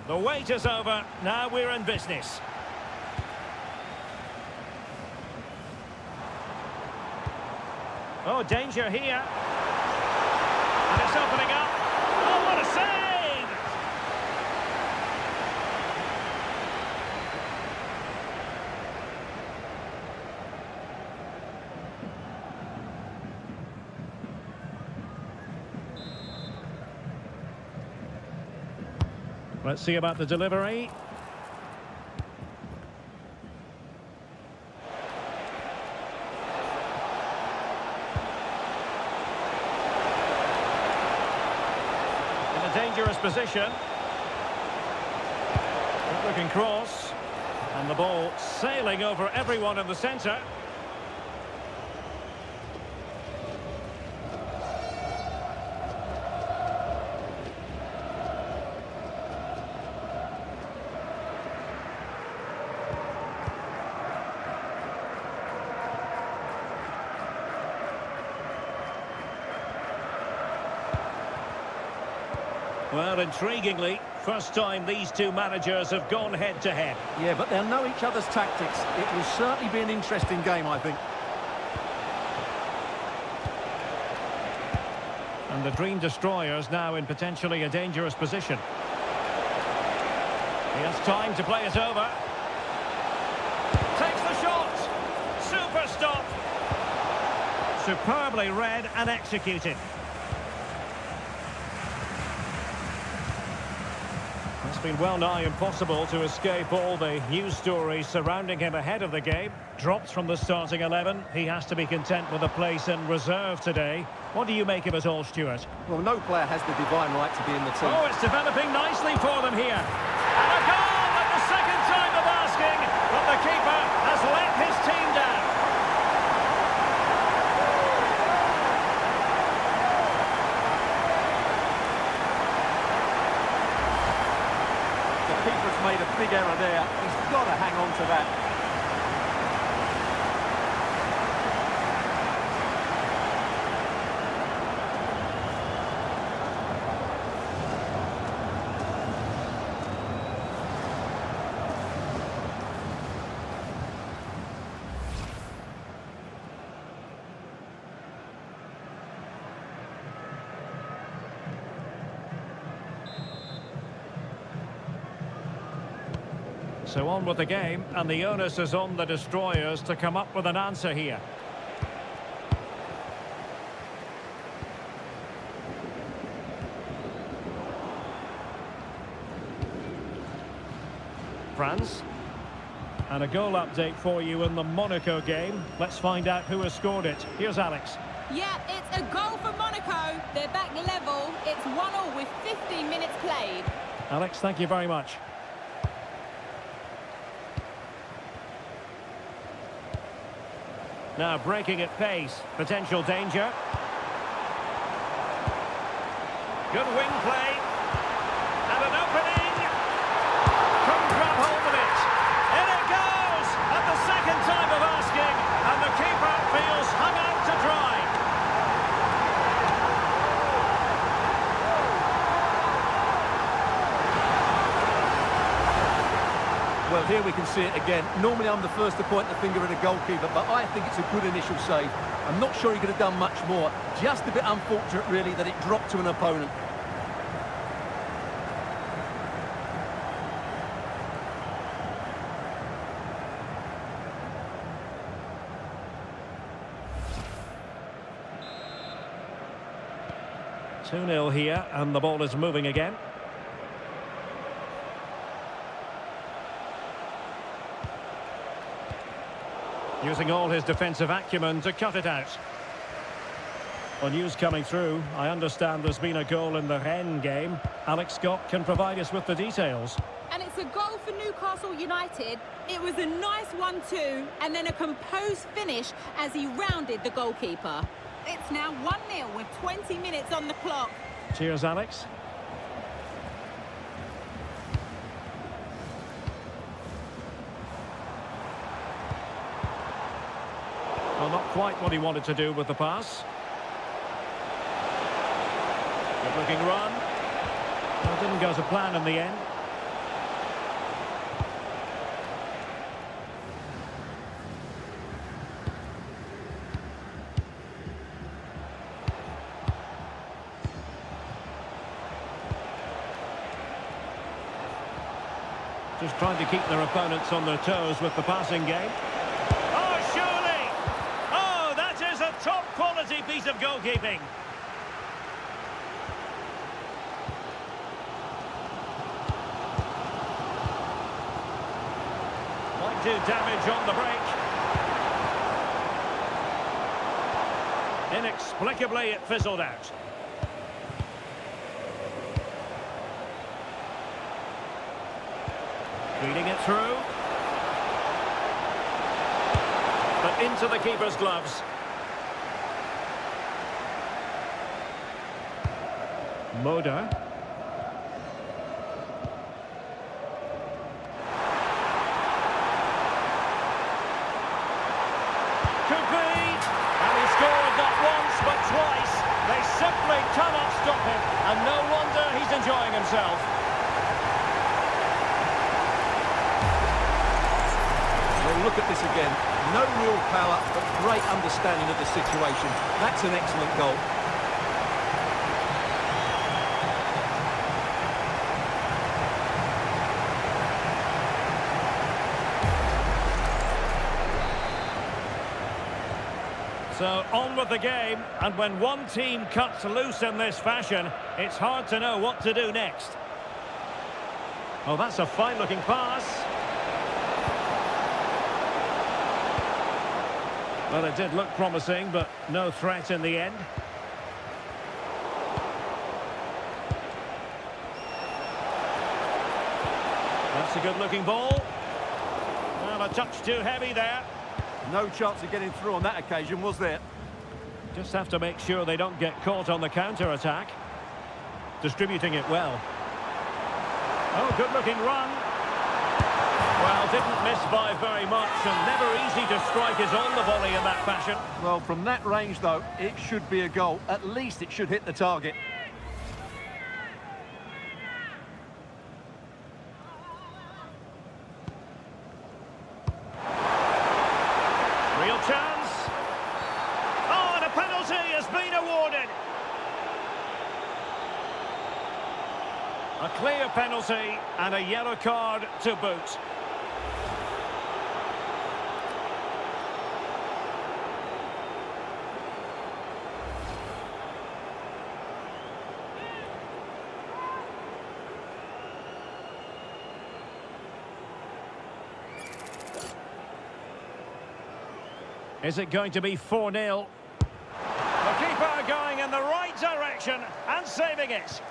The wait is over. Now we're in business. Oh, danger here. And it's opening up. Oh, what a save! Let's see about the delivery. In a dangerous position. Good looking cross. And the ball sailing over everyone in the centre. Well, intriguingly, first time these two managers have gone head-to-head. Yeah, but they'll know each other's tactics. It will certainly be an interesting game, I think. And the Dream Destroyers now in potentially a dangerous position. He has time to play it over. Takes the shot. Super stop. Superbly read and executed. It's been well nigh impossible to escape all the news stories surrounding him ahead of the game. Dropped from the starting 11. He has to be content with a place in reserve today. What do you make of it all, Stuart? Well, no player has the divine right to be in the team. Oh, it's developing nicely for them here. And a goal at the second time of asking, but the keeper has let his team down. The keeper's made a big error there. He's got to hang on to that. So on with the game, and the onus is on the Destroyers to come up with an answer here. France. And a goal update for you in the Monaco game. Let's find out who has scored it. Here's Alex. Yeah, it's a goal for Monaco. They're back level. It's 1-1 with 15 minutes played. Alex, thank you very much. Now breaking at pace, potential danger. Good wing play. And an opening. Couldn't grab hold of it. In it goes! At the second time of asking. And the keeper feels hung out to dry. Well, here we can see it again. Normally I'm the first to point the finger at a goalkeeper, but I think it's a good initial save. I'm not sure he could have done much more. Just a bit unfortunate, really, that it dropped to an opponent. Two-nil here, and the ball is moving again. Using all his defensive acumen to cut it out. Well, news coming through. I understand there's been a goal in the Rennes game. Alex Scott can provide us with the details. And it's a goal for Newcastle United. It was a nice 1-2 and then a composed finish as he rounded the goalkeeper. It's now 1-0 with 20 minutes on the clock. Cheers, Alex. Well, not quite what he wanted to do with the pass. Good looking run. Well, didn't go to plan in the end. Just trying to keep their opponents on their toes with the passing game. Oh, surely! Oh, that is a top-quality piece of goalkeeping. Might do damage on the break. Inexplicably, it fizzled out. Feeding it through. But into the keeper's gloves. Moda. Could be. And he scored not once but twice. They simply cannot stop him. And no wonder he's enjoying himself. Well, look at this again. No real power, but great understanding of the situation. That's an excellent goal. So on with the game, and when one team cuts loose in this fashion, it's hard to know what to do next. Oh, that's a fine-looking pass. Well, it did look promising, but no threat in the end. That's a good-looking ball. Well, a touch too heavy there. No chance of getting through on that occasion, was there? Just have to make sure they don't get caught on the counter-attack. Distributing it well. Oh, good-looking run. Well, didn't miss by very much, and never easy to strike his on the volley in that fashion. Well, from that range, though, it should be a goal. At least it should hit the target. Real chance. Oh, and a penalty has been awarded. A clear penalty and a yellow card to boot. Is it going to be 4-0? The keeper going in the right direction and saving it.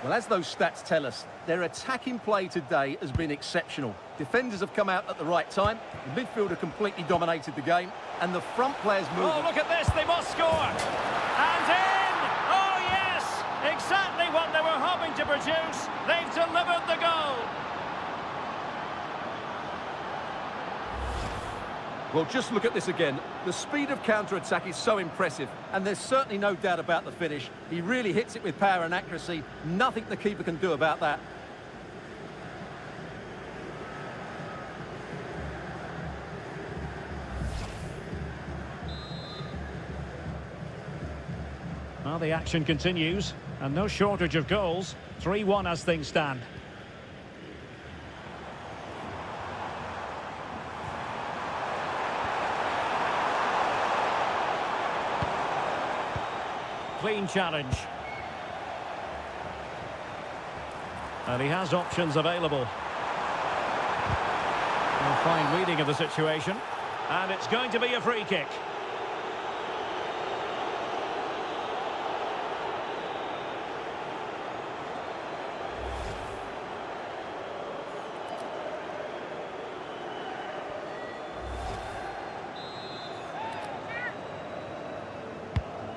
Well, as those stats tell us, their attacking play today has been exceptional. Defenders have come out at the right time, the midfielder completely dominated the game, and the front players moved. Oh, look at this, they must score! And in! Oh, yes! Exactly what they were hoping to produce. They've delivered the goal. Well, just look at this again. The speed of counter-attack is so impressive, and there's certainly no doubt about the finish. He really hits it with power and accuracy. Nothing the keeper can do about that. Well, the action continues, and no shortage of goals. 3-1 as things stand. Clean challenge. And he has options available. A fine reading of the situation. And it's going to be a free kick.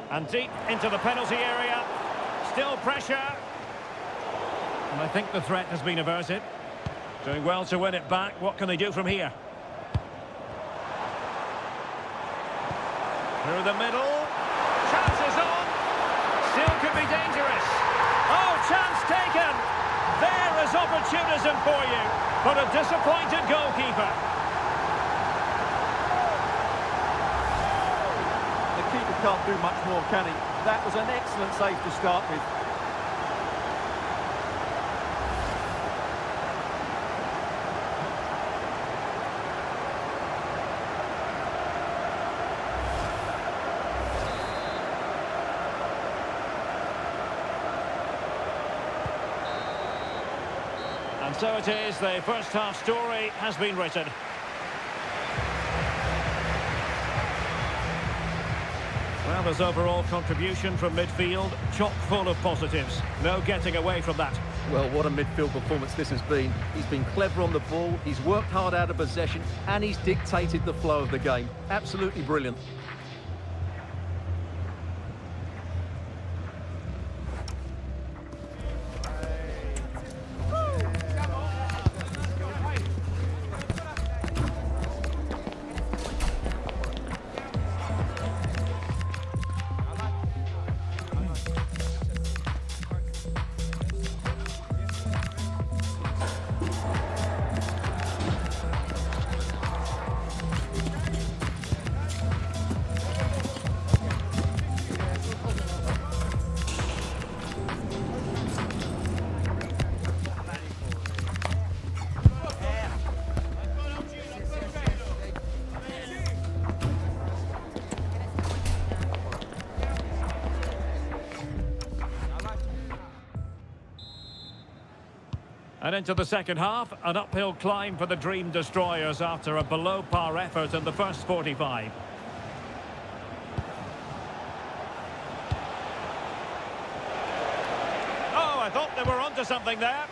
And deep into the penalty area. Still pressure. And I think the threat has been averted. Doing well to win it back. What can they do from here? Through the middle. Chances on. Still could be dangerous. Oh, chance taken. There is opportunism for you. But a disappointed goalkeeper. Can't do much more, can he? That was an excellent save to start with. And so it is, the first half story has been written. Well, there's overall contribution from midfield, chock full of positives. No getting away from that. Well, what a midfield performance this has been. He's been clever on the ball, he's worked hard out of possession, and he's dictated the flow of the game. Absolutely brilliant. And into the second half, an uphill climb for the Dream Destroyers after a below-par effort in the first 45. Oh, I thought they were onto something there.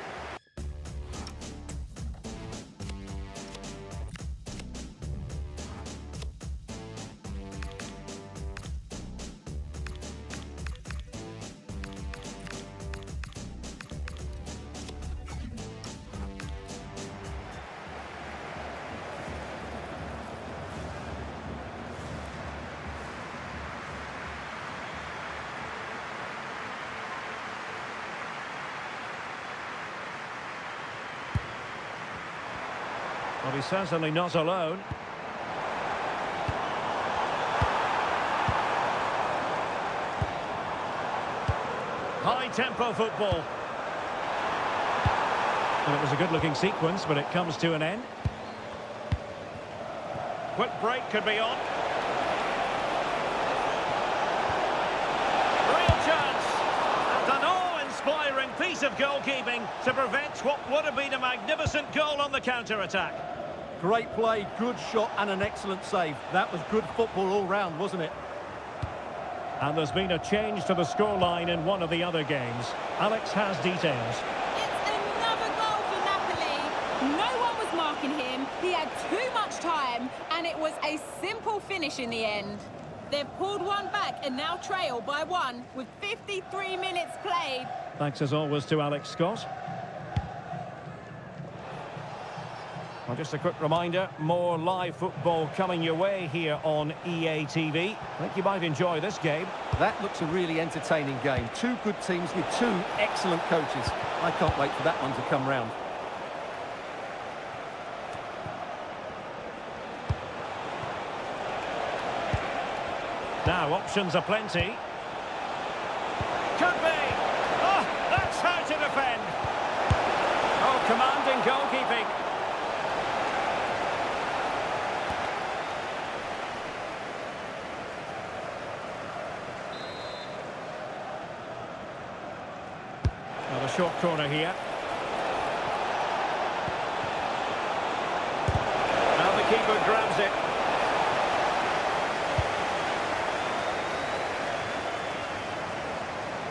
Well, he's certainly not alone. High-tempo football. Well, it was a good-looking sequence, but it comes to an end. Quick break could be on. Real chance. And an awe-inspiring piece of goalkeeping to prevent what would have been a magnificent goal on the counter-attack. Great play, good shot and an excellent save. That was good football all round, wasn't it? And there's been a change to the scoreline in one of the other games. Alex has details. It's another goal for Napoli. No one was marking him. He had too much time, and it was a simple finish in the end. They've pulled one back and now trail by one with 53 minutes played. Thanks as always to Alex Scott. Well, just a quick reminder, more live football coming your way here on EA TV. I think you might enjoy this game. That looks a really entertaining game. Two good teams with two excellent coaches. I can't wait for that one to come round. Now, options are plenty. Could be! Oh, that's how to defend! Oh, commanding goalkeeping. Well, a short corner here. Now the keeper grabs it.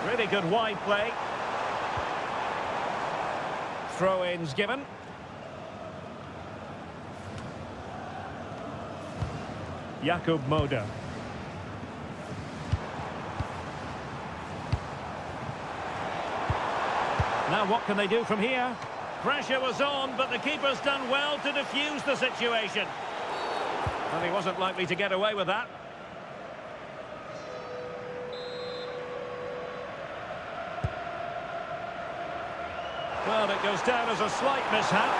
Really good wide play. Throw-ins given. Jakub Moder. Now what can they do from here? Pressure was on, but the keeper's done well to defuse the situation. Well, he wasn't likely to get away with that. Well, it goes down as a slight mishap.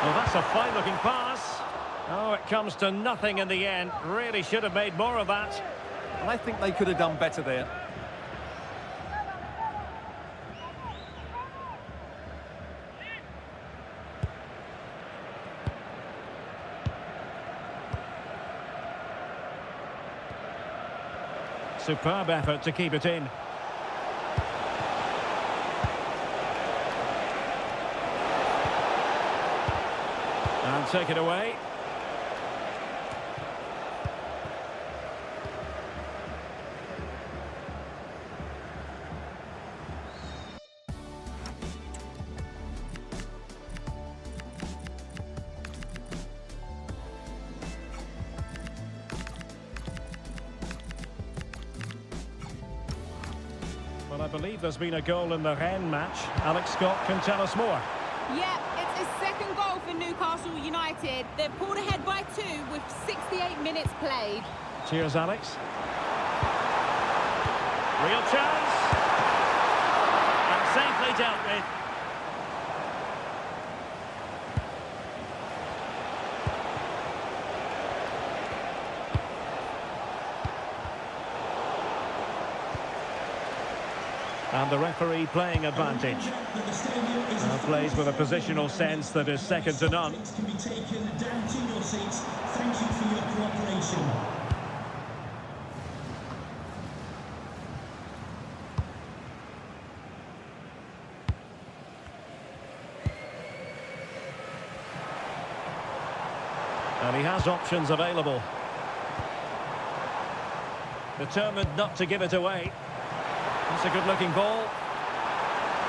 Well, that's a fine-looking pass. Oh, it comes to nothing in the end. Really should have made more of that. I think they could have done better there. Superb effort to keep it in. And take it away. Well, I believe there's been a goal in the Rennes match. Alex Scott can tell us more. Yeah, it's his second goal for Newcastle United. They've pulled ahead by 2 with 68 minutes played. Cheers, Alex. Real chance. And safely dealt with. And the referee playing advantage. Plays with a positional sense that is second to none. Can be taken down to your seats. Thank you for your cooperation. And he has options available. Determined not to give it away. That's a good-looking ball.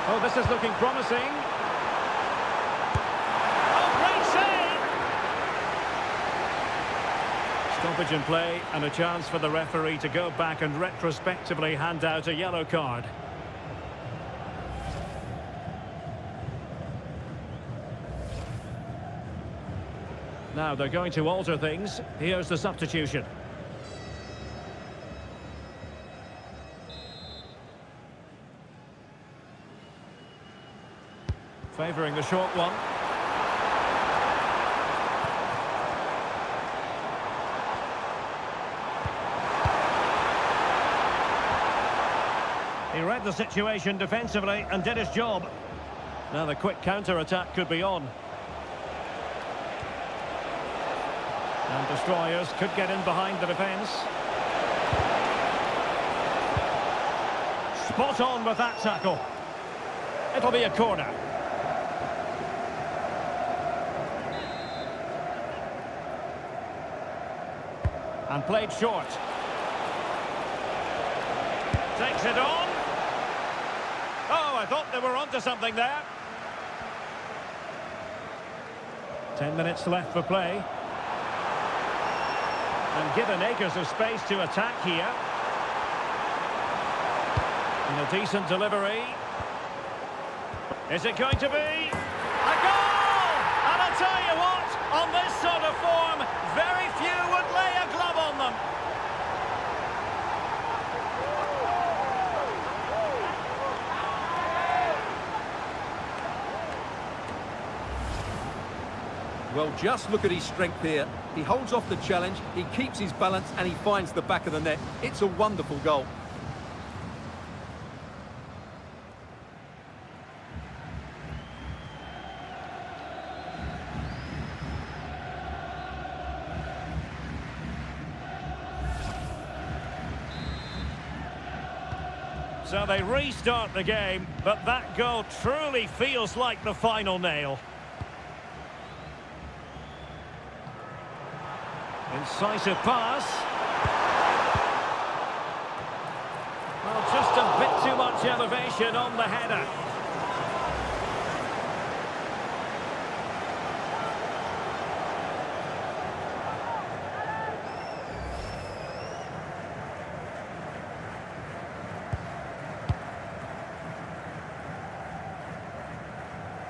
Oh, this is looking promising. Oh, great save! Stoppage in play and a chance for the referee to go back and retrospectively hand out a yellow card. Now they're going to alter things. Here's the substitution. Favouring the short one. He read the situation defensively and did his job. Now the quick counter-attack could be on. And destroyers could get in behind the defence. Spot on with that tackle. It'll be a corner. And played short. Takes it on. Oh, I thought they were onto something there. 10 minutes left for play. And given acres of space to attack here. And a decent delivery. Is it going to be a goal? And I'll tell you what, on this sort of form, very few would lay a glove on them. Well, just look at his strength here. He holds off the challenge, he keeps his balance, and he finds the back of the net. It's a wonderful goal. So they restart the game, but that goal truly feels like the final nail. Incisive pass. Well, just a bit too much elevation on the header.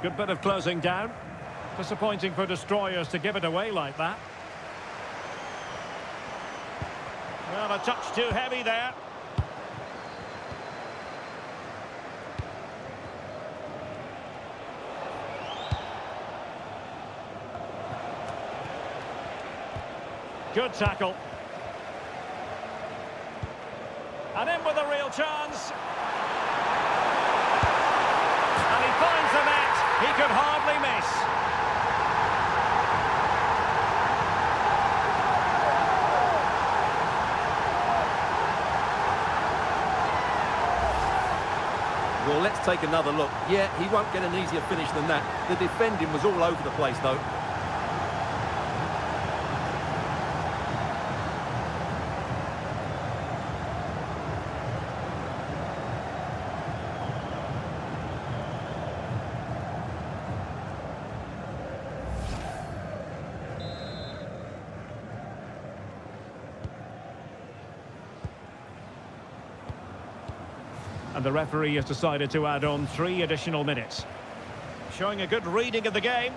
Good bit of closing down. Disappointing for destroyers to give it away like that. Well, a touch too heavy there. Good tackle. And in with a real chance. And he finds the net. He could hardly miss. Well, let's take another look. Yeah, he won't get an easier finish than that. The defending was all over the place, though. And the referee has decided to add on 3 additional minutes. Showing a good reading of the game.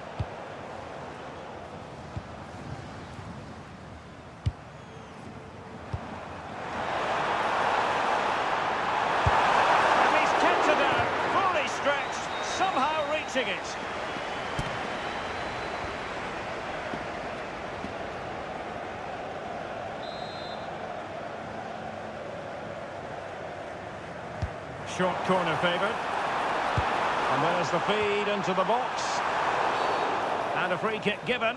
And he's kept it out, fully stretched, somehow reaching it. Short corner favoured. And there's the feed into the box. And a free kick given.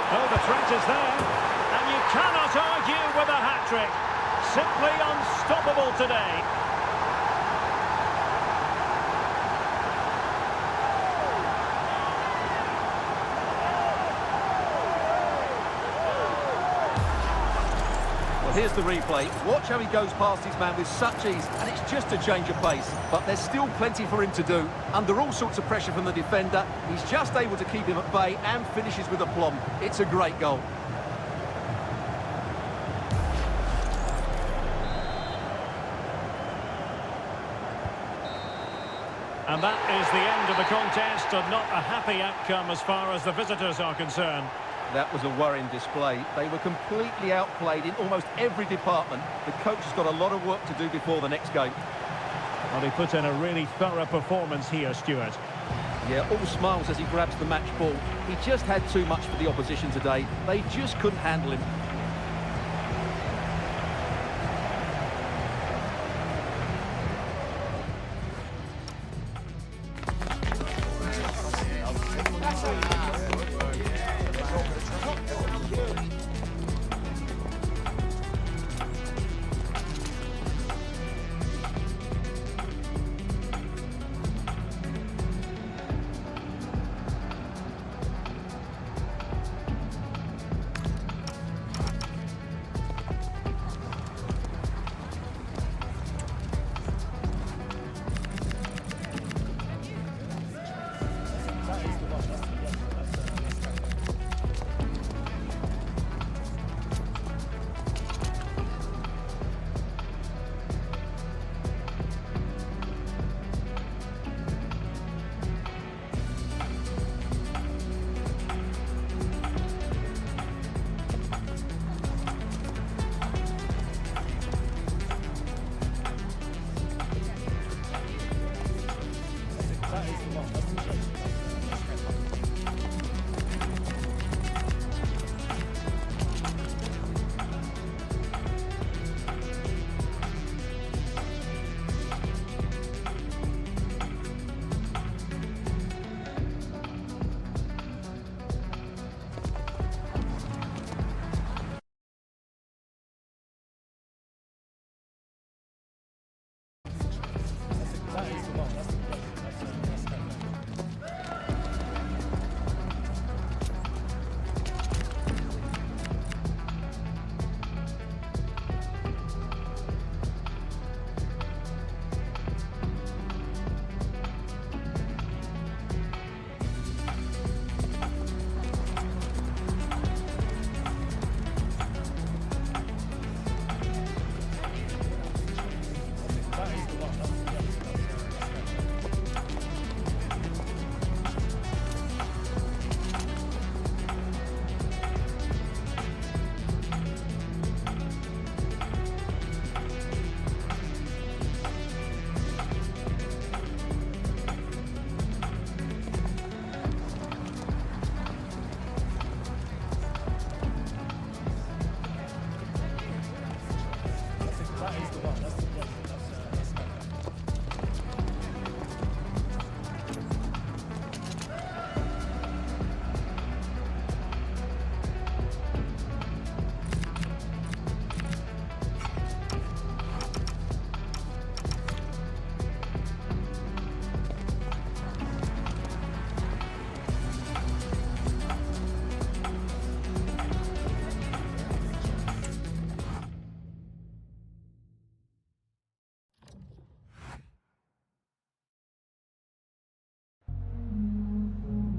Oh, the threat is there. And you cannot argue with a hat-trick. Simply unstoppable today. Here's the replay. Watch how he goes past his man with such ease, and it's just a change of pace. But there's still plenty for him to do. Under all sorts of pressure from the defender, he's just able to keep him at bay and finishes with aplomb. It's a great goal. And that is the end of the contest, and not a happy outcome as far as the visitors are concerned. That was a worrying display. They were completely outplayed in almost every department. The coach has got a lot of work to do before the next game. Well, he put in a really thorough performance here, Stuart. Yeah, all smiles as he grabs the match ball. He just had too much for the opposition today. They just couldn't handle him.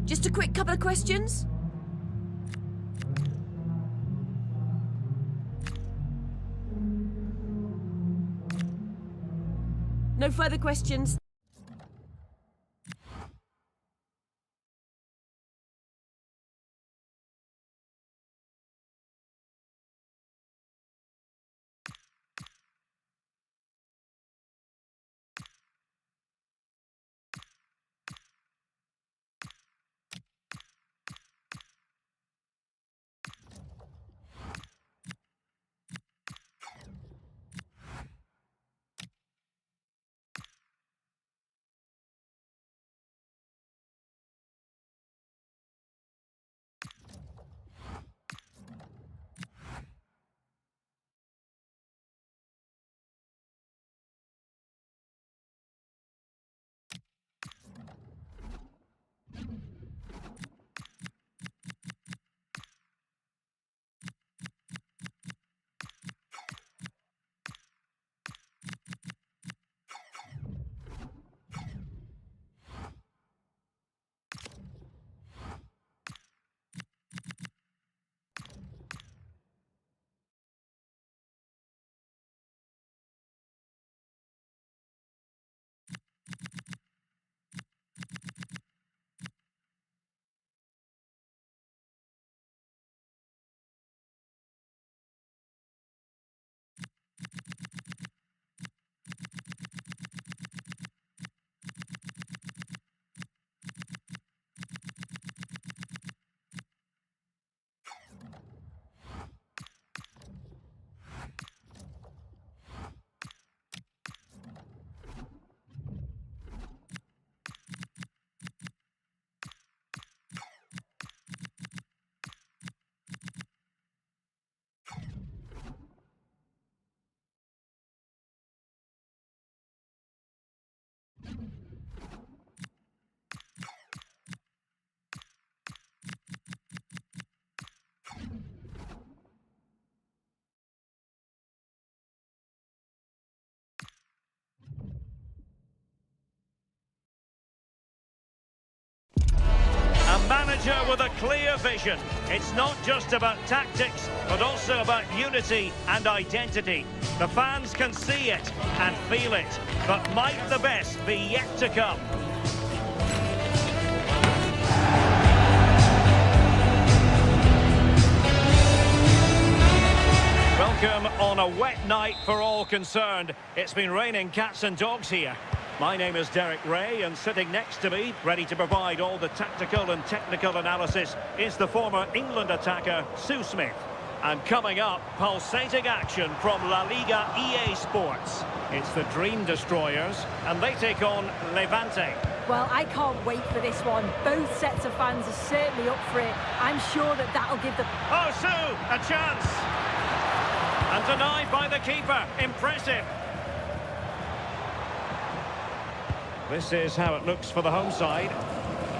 Just a quick couple of questions. No further questions. A manager with a clear vision. It's not just about tactics, but also about unity and identity. The fans can see it and feel it, but might the best be yet to come? Welcome on a wet night for all concerned. It's been raining cats and dogs here. My name is Derek Ray, and sitting next to me, ready to provide all the tactical and technical analysis, is the former England attacker, Sue Smith. And coming up, pulsating action from La Liga EA Sports. It's the Dream Destroyers, and they take on Levante. Well, I can't wait for this one. Both sets of fans are certainly up for it. I'm sure that that'll give the... Oh, Sue, a chance! And denied by the keeper. Impressive. This is how it looks for the home side.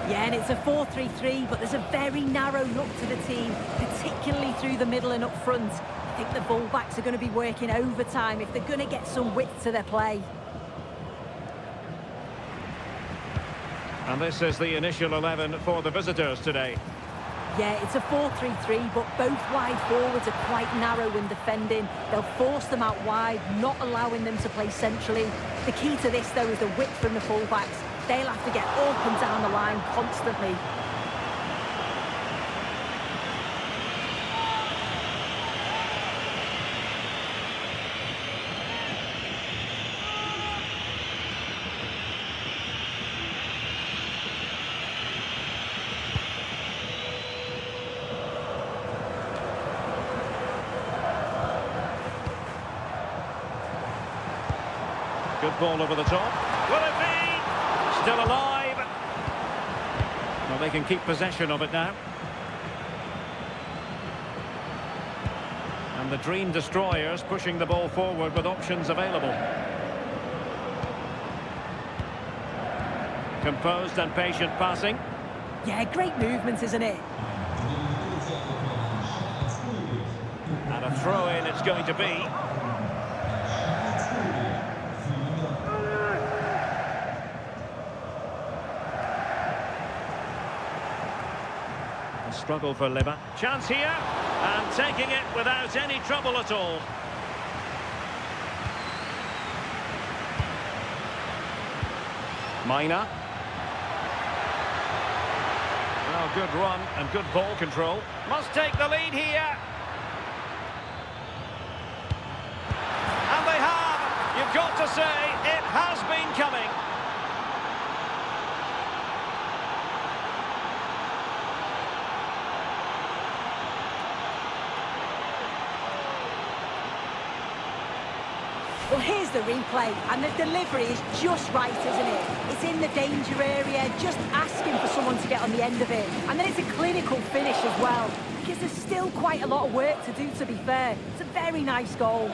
Yeah, and it's a 4-3-3, but there's a very narrow look to the team, particularly through the middle and up front. I think the fullbacks are going to be working overtime if they're going to get some width to their play. And this is the initial 11 for the visitors today. Yeah, it's a 4-3-3, but both wide forwards are quite narrow in defending. They'll force them out wide, not allowing them to play centrally. The key to this, though, is the width from the fullbacks. They'll have to get up and down the line constantly. Good ball over the top. Will it be? Still alive. Well, they can keep possession of it now. And the Dream Destroyers pushing the ball forward with options available. Composed and patient passing. Yeah, great movement, isn't it? And a throw-in it's going to be. struggle for Libba. Chance here, and taking it without any trouble at all. Mina. Well, good run and good ball control. Must take the lead here. And they have. You've got to say, it has been coming. Well, here's the replay, and the delivery is just right, isn't it? It's in the danger area, just asking for someone to get on the end of it. And then it's a clinical finish as well, because there's still quite a lot of work to do, to be fair. It's a very nice goal.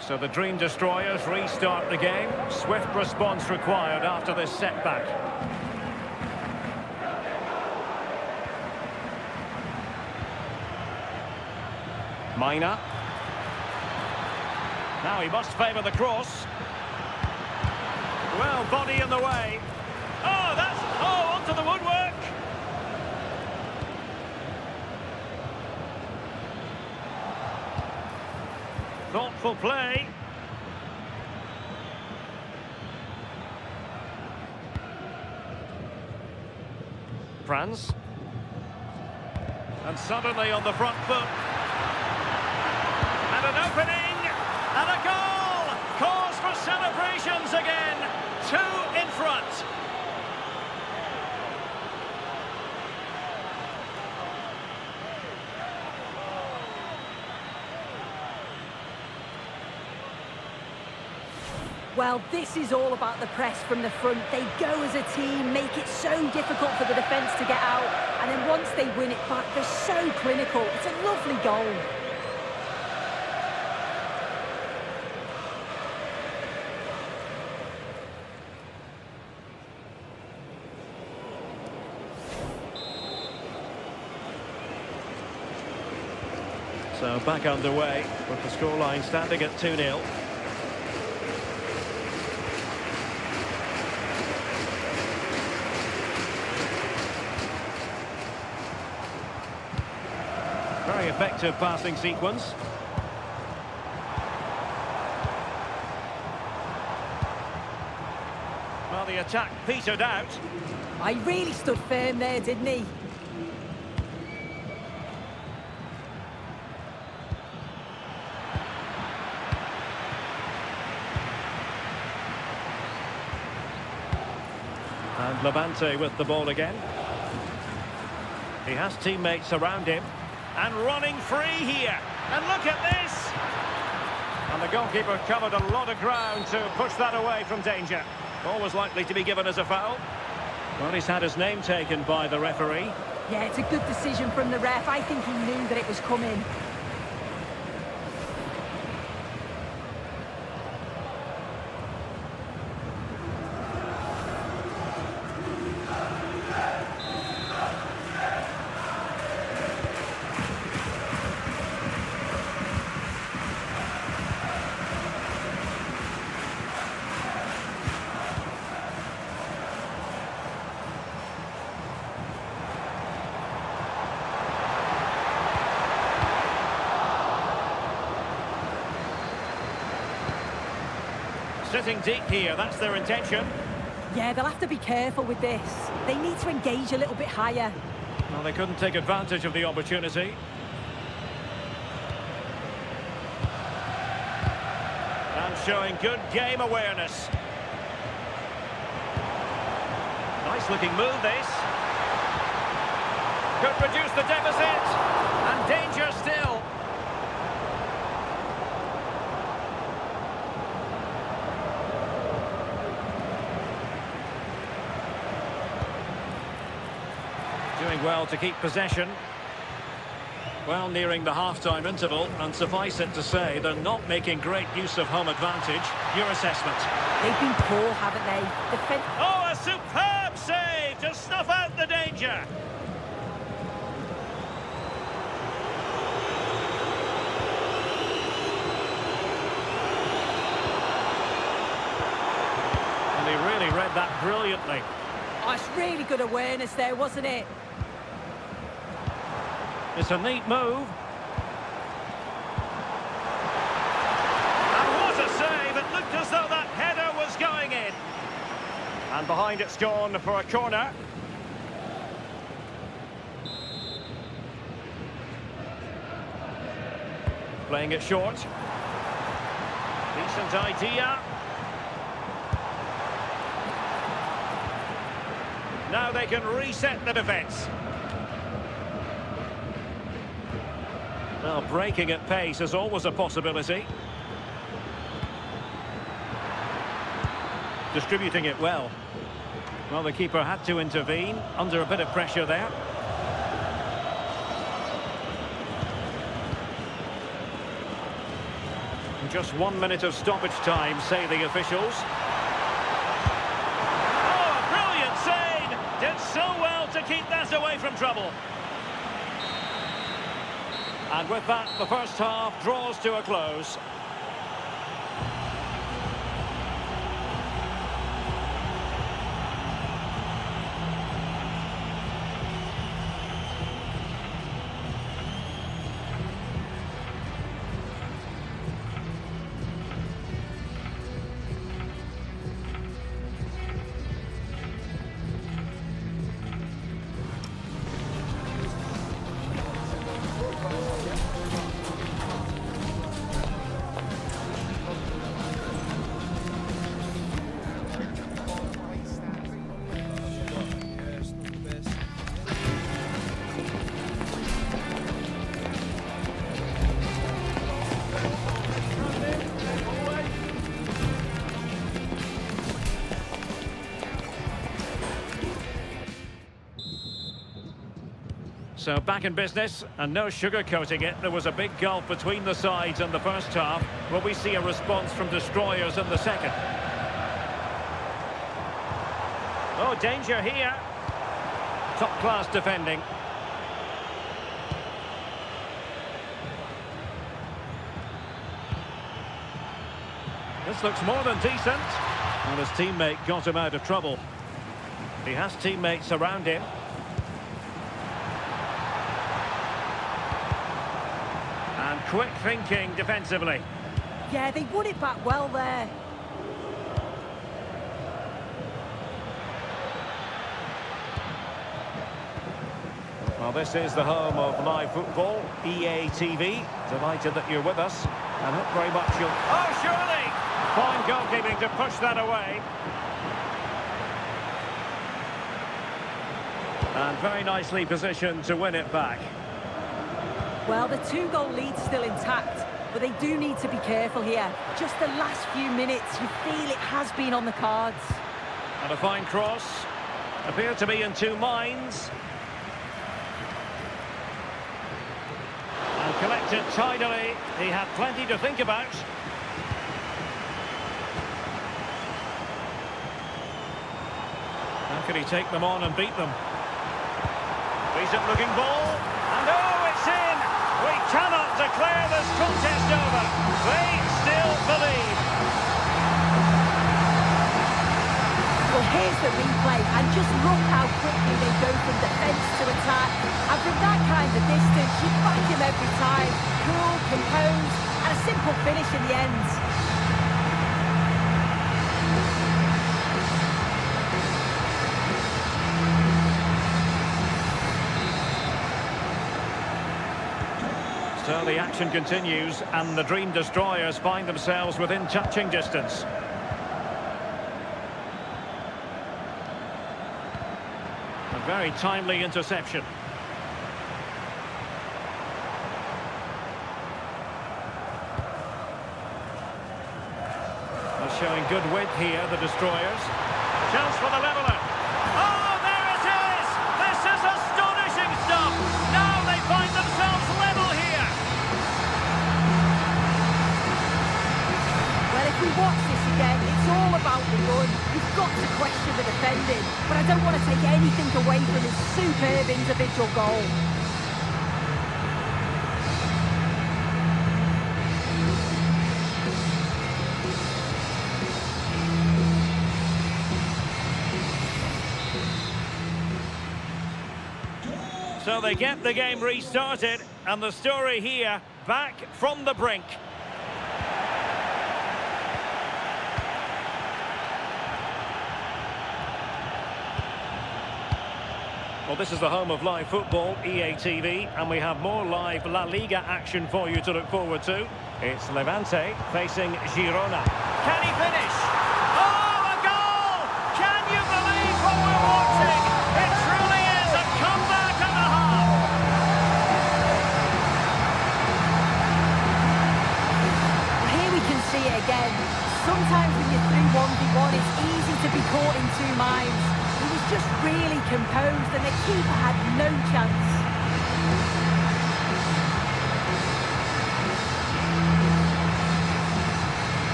So the Dream Destroyers restart the game. Swift response required after this setback. Mina. Now he must favour the cross. Well, body in the way. Oh, that's... Oh, onto the woodwork. Thoughtful play. Franz. And suddenly on the front foot. And an opening. And a goal. Cause for celebrations again. 2 in front. Well, this is all about the press from the front. They go as a team, make it so difficult for the defence to get out, and then once they win it back, they're so clinical. It's a lovely goal. So back underway with the scoreline standing at 2-0. Very effective passing sequence. Well, the attack petered out. He really stood firm there, didn't he? And Levante with the ball again. He has teammates around him. And running free here. And look at this! And the goalkeeper covered a lot of ground to push that away from danger. Always likely to be given as a foul. Well, he's had his name taken by the referee. Yeah, it's a good decision from the ref. I think he knew that it was coming. Sitting deep here, that's their intention. Yeah, they'll have to be careful with this. They need to engage a little bit higher. Well, they couldn't take advantage of the opportunity. And showing good game awareness. Nice looking move, this. Could reduce the deficit. And danger still. Doing well to keep possession. Well, nearing the half-time interval, and suffice it to say, they're not making great use of home advantage. Your assessment? They've been poor, haven't they? Oh, a superb save to snuff out the danger. that brilliantly. Oh, it's really good awareness there, wasn't it? It's a neat move. And what a save! It looked as though that header was going in. And behind it's gone for a corner. Playing it short. Decent idea. Now they can reset the defence. Well, breaking at pace is always a possibility. Distributing it well. Well, the keeper had to intervene under a bit of pressure there. Just 1 minute of stoppage time, say the officials. Oh, a brilliant save! Did so well to keep that away from trouble. And with that, the first half draws to a close. So back in business, and no sugarcoating it. There was a big gulf between the sides in the first half. Will we see a response from destroyers in the second? Oh, danger here. Top-class defending. This looks more than decent. And his teammate got him out of trouble. He has teammates around him. Quick thinking defensively. Yeah, they won it back well there. Well, this is the home of live football, EA TV. Delighted that you're with us. And hope very much you'll... Oh, surely! Fine goalkeeping to push that away. And very nicely positioned to win it back. Well, the 2-goal lead's still intact, but they do need to be careful here. Just the last few minutes, you feel it has been on the cards. And a fine cross. Appear to be in two minds. And collected tidily. He had plenty to think about. How can he take them on and beat them? Decent looking ball. And oh, it's in! We cannot declare this contest over. They still believe. Well, here's the replay, and just look how quickly they go from defence to attack. And from that kind of distance, you back him every time. Cool, composed, and a simple finish in the end. So the action continues, and the Dream Destroyers find themselves within touching distance. A very timely interception. They're showing good width here, the Destroyers. Chance for the leveller. Oh, there it is! This is astonishing stuff! Now they find themselves level here! Well, if we watch this again, it's all about the run. You've got to question the defending, but I don't want to take anything away from his superb individual goal. So they get the game restarted, and the story here, back from the brink. Well, this is the home of live football, EA TV, and we have more live La Liga action for you to look forward to. It's Levante facing Girona. Can he finish? Oh, a goal! Can you believe what we're watching? It truly is a comeback and a half. Here we can see it again. Sometimes when you're through 1v1, it's easy to be caught in two minds. He was just really composed and the keeper had no chance.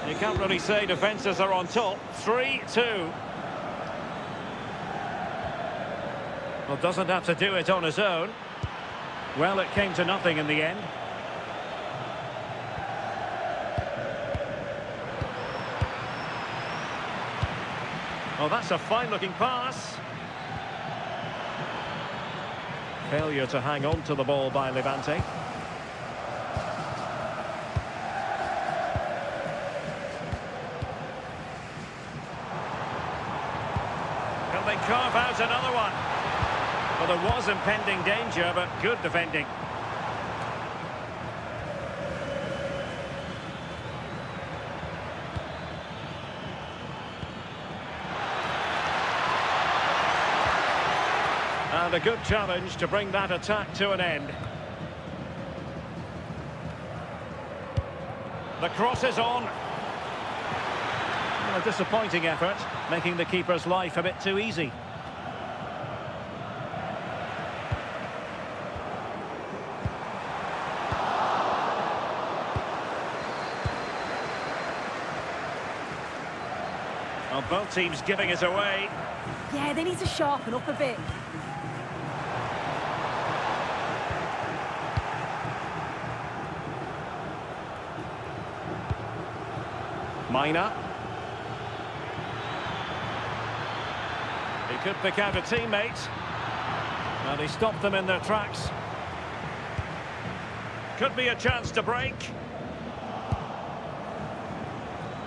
You can't really say defences are on top. 3-2. Well, doesn't have to do it on his own. Well, it came to nothing in the end. Oh, that's a fine-looking pass. Failure to hang on to the ball by Levante. Can they carve out another one? Well, there was impending danger, but good defending. And a good challenge to bring that attack to an end. The cross is on. Well, a disappointing effort, making the keeper's life a bit too easy. Well, both teams giving it away. Yeah, they need to sharpen up a bit. Mina. He could pick out a teammate. And he stopped them in their tracks. Could be a chance to break.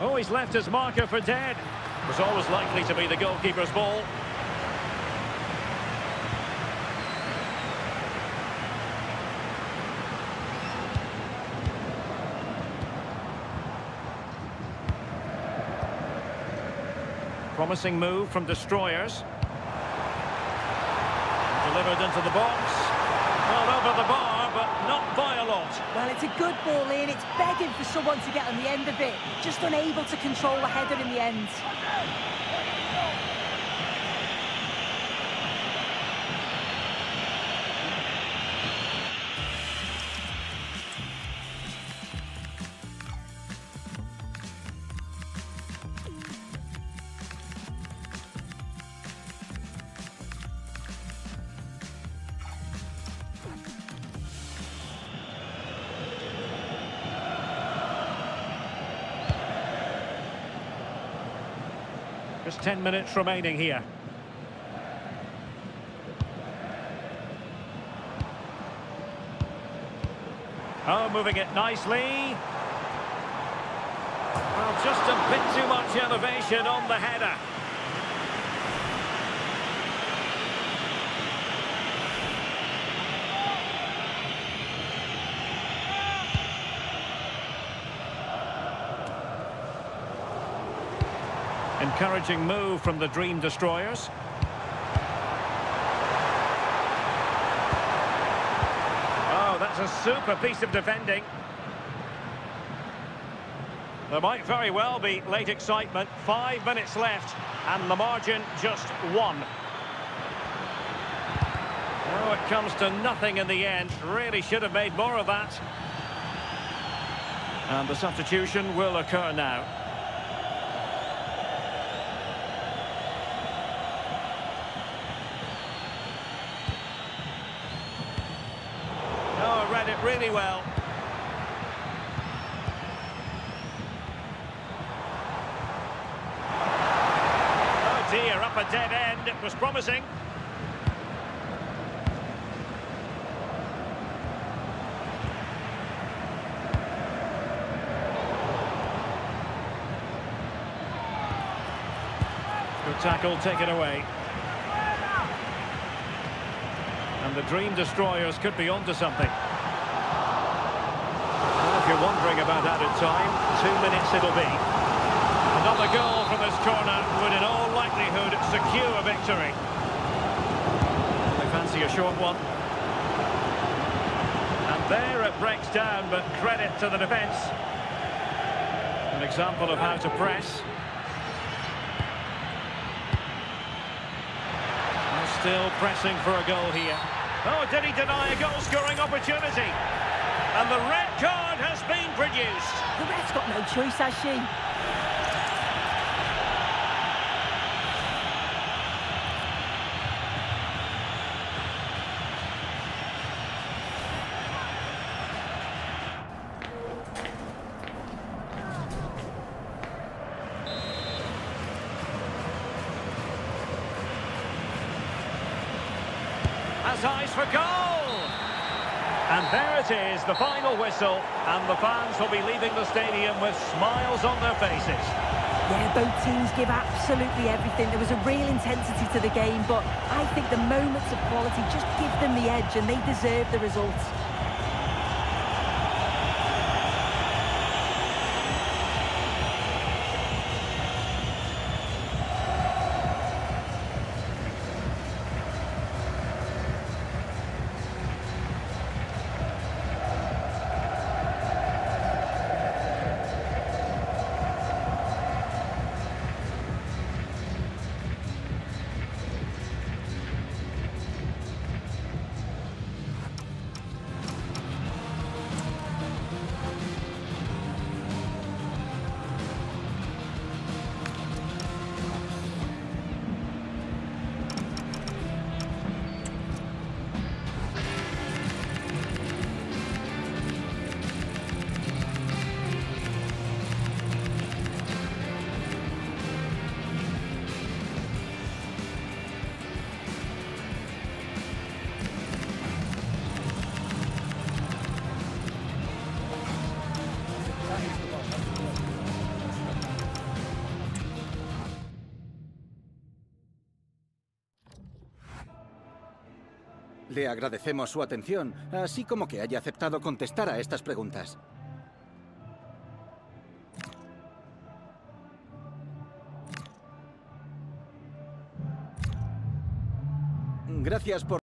Oh, he's left his marker for dead. Was always likely to be the goalkeeper's ball. Promising move from destroyers. Delivered into the box. Well, over the bar, but not by a lot. Well, it's a good ball in. It's begging for someone to get on the end of it. Just unable to control the header in the end. Just 10 minutes remaining here. Oh, moving it nicely. Well, just a bit too much elevation on the header. Encouraging move from the Dream Destroyers. Oh, that's a super piece of defending. There might very well be late excitement. 5 minutes left, and the margin just 1. Oh, it comes to nothing in the end. Really should have made more of that. And the substitution will occur now. Read it really well. up a dead end. It was promising. Good tackle, taken away. And the Dream Destroyers could be onto something. Well, if you're wondering about added time, 2 minutes it'll be. Another goal from this corner would in all likelihood secure a victory. They fancy a short one. And there it breaks down, but credit to the defence. An example of how to press. Still pressing for a goal here. Oh, did he deny a goal-scoring opportunity? And the red card has been produced. The ref's got no choice, has she? Has eyes for goal! And there it is, the final whistle, and the fans will be leaving the stadium with smiles on their faces. Yeah, both teams give absolutely everything. There was a real intensity to the game, but I think the moments of quality just give them the edge, and they deserve the results. Le agradecemos su atención, así como que haya aceptado contestar a estas preguntas. Gracias por...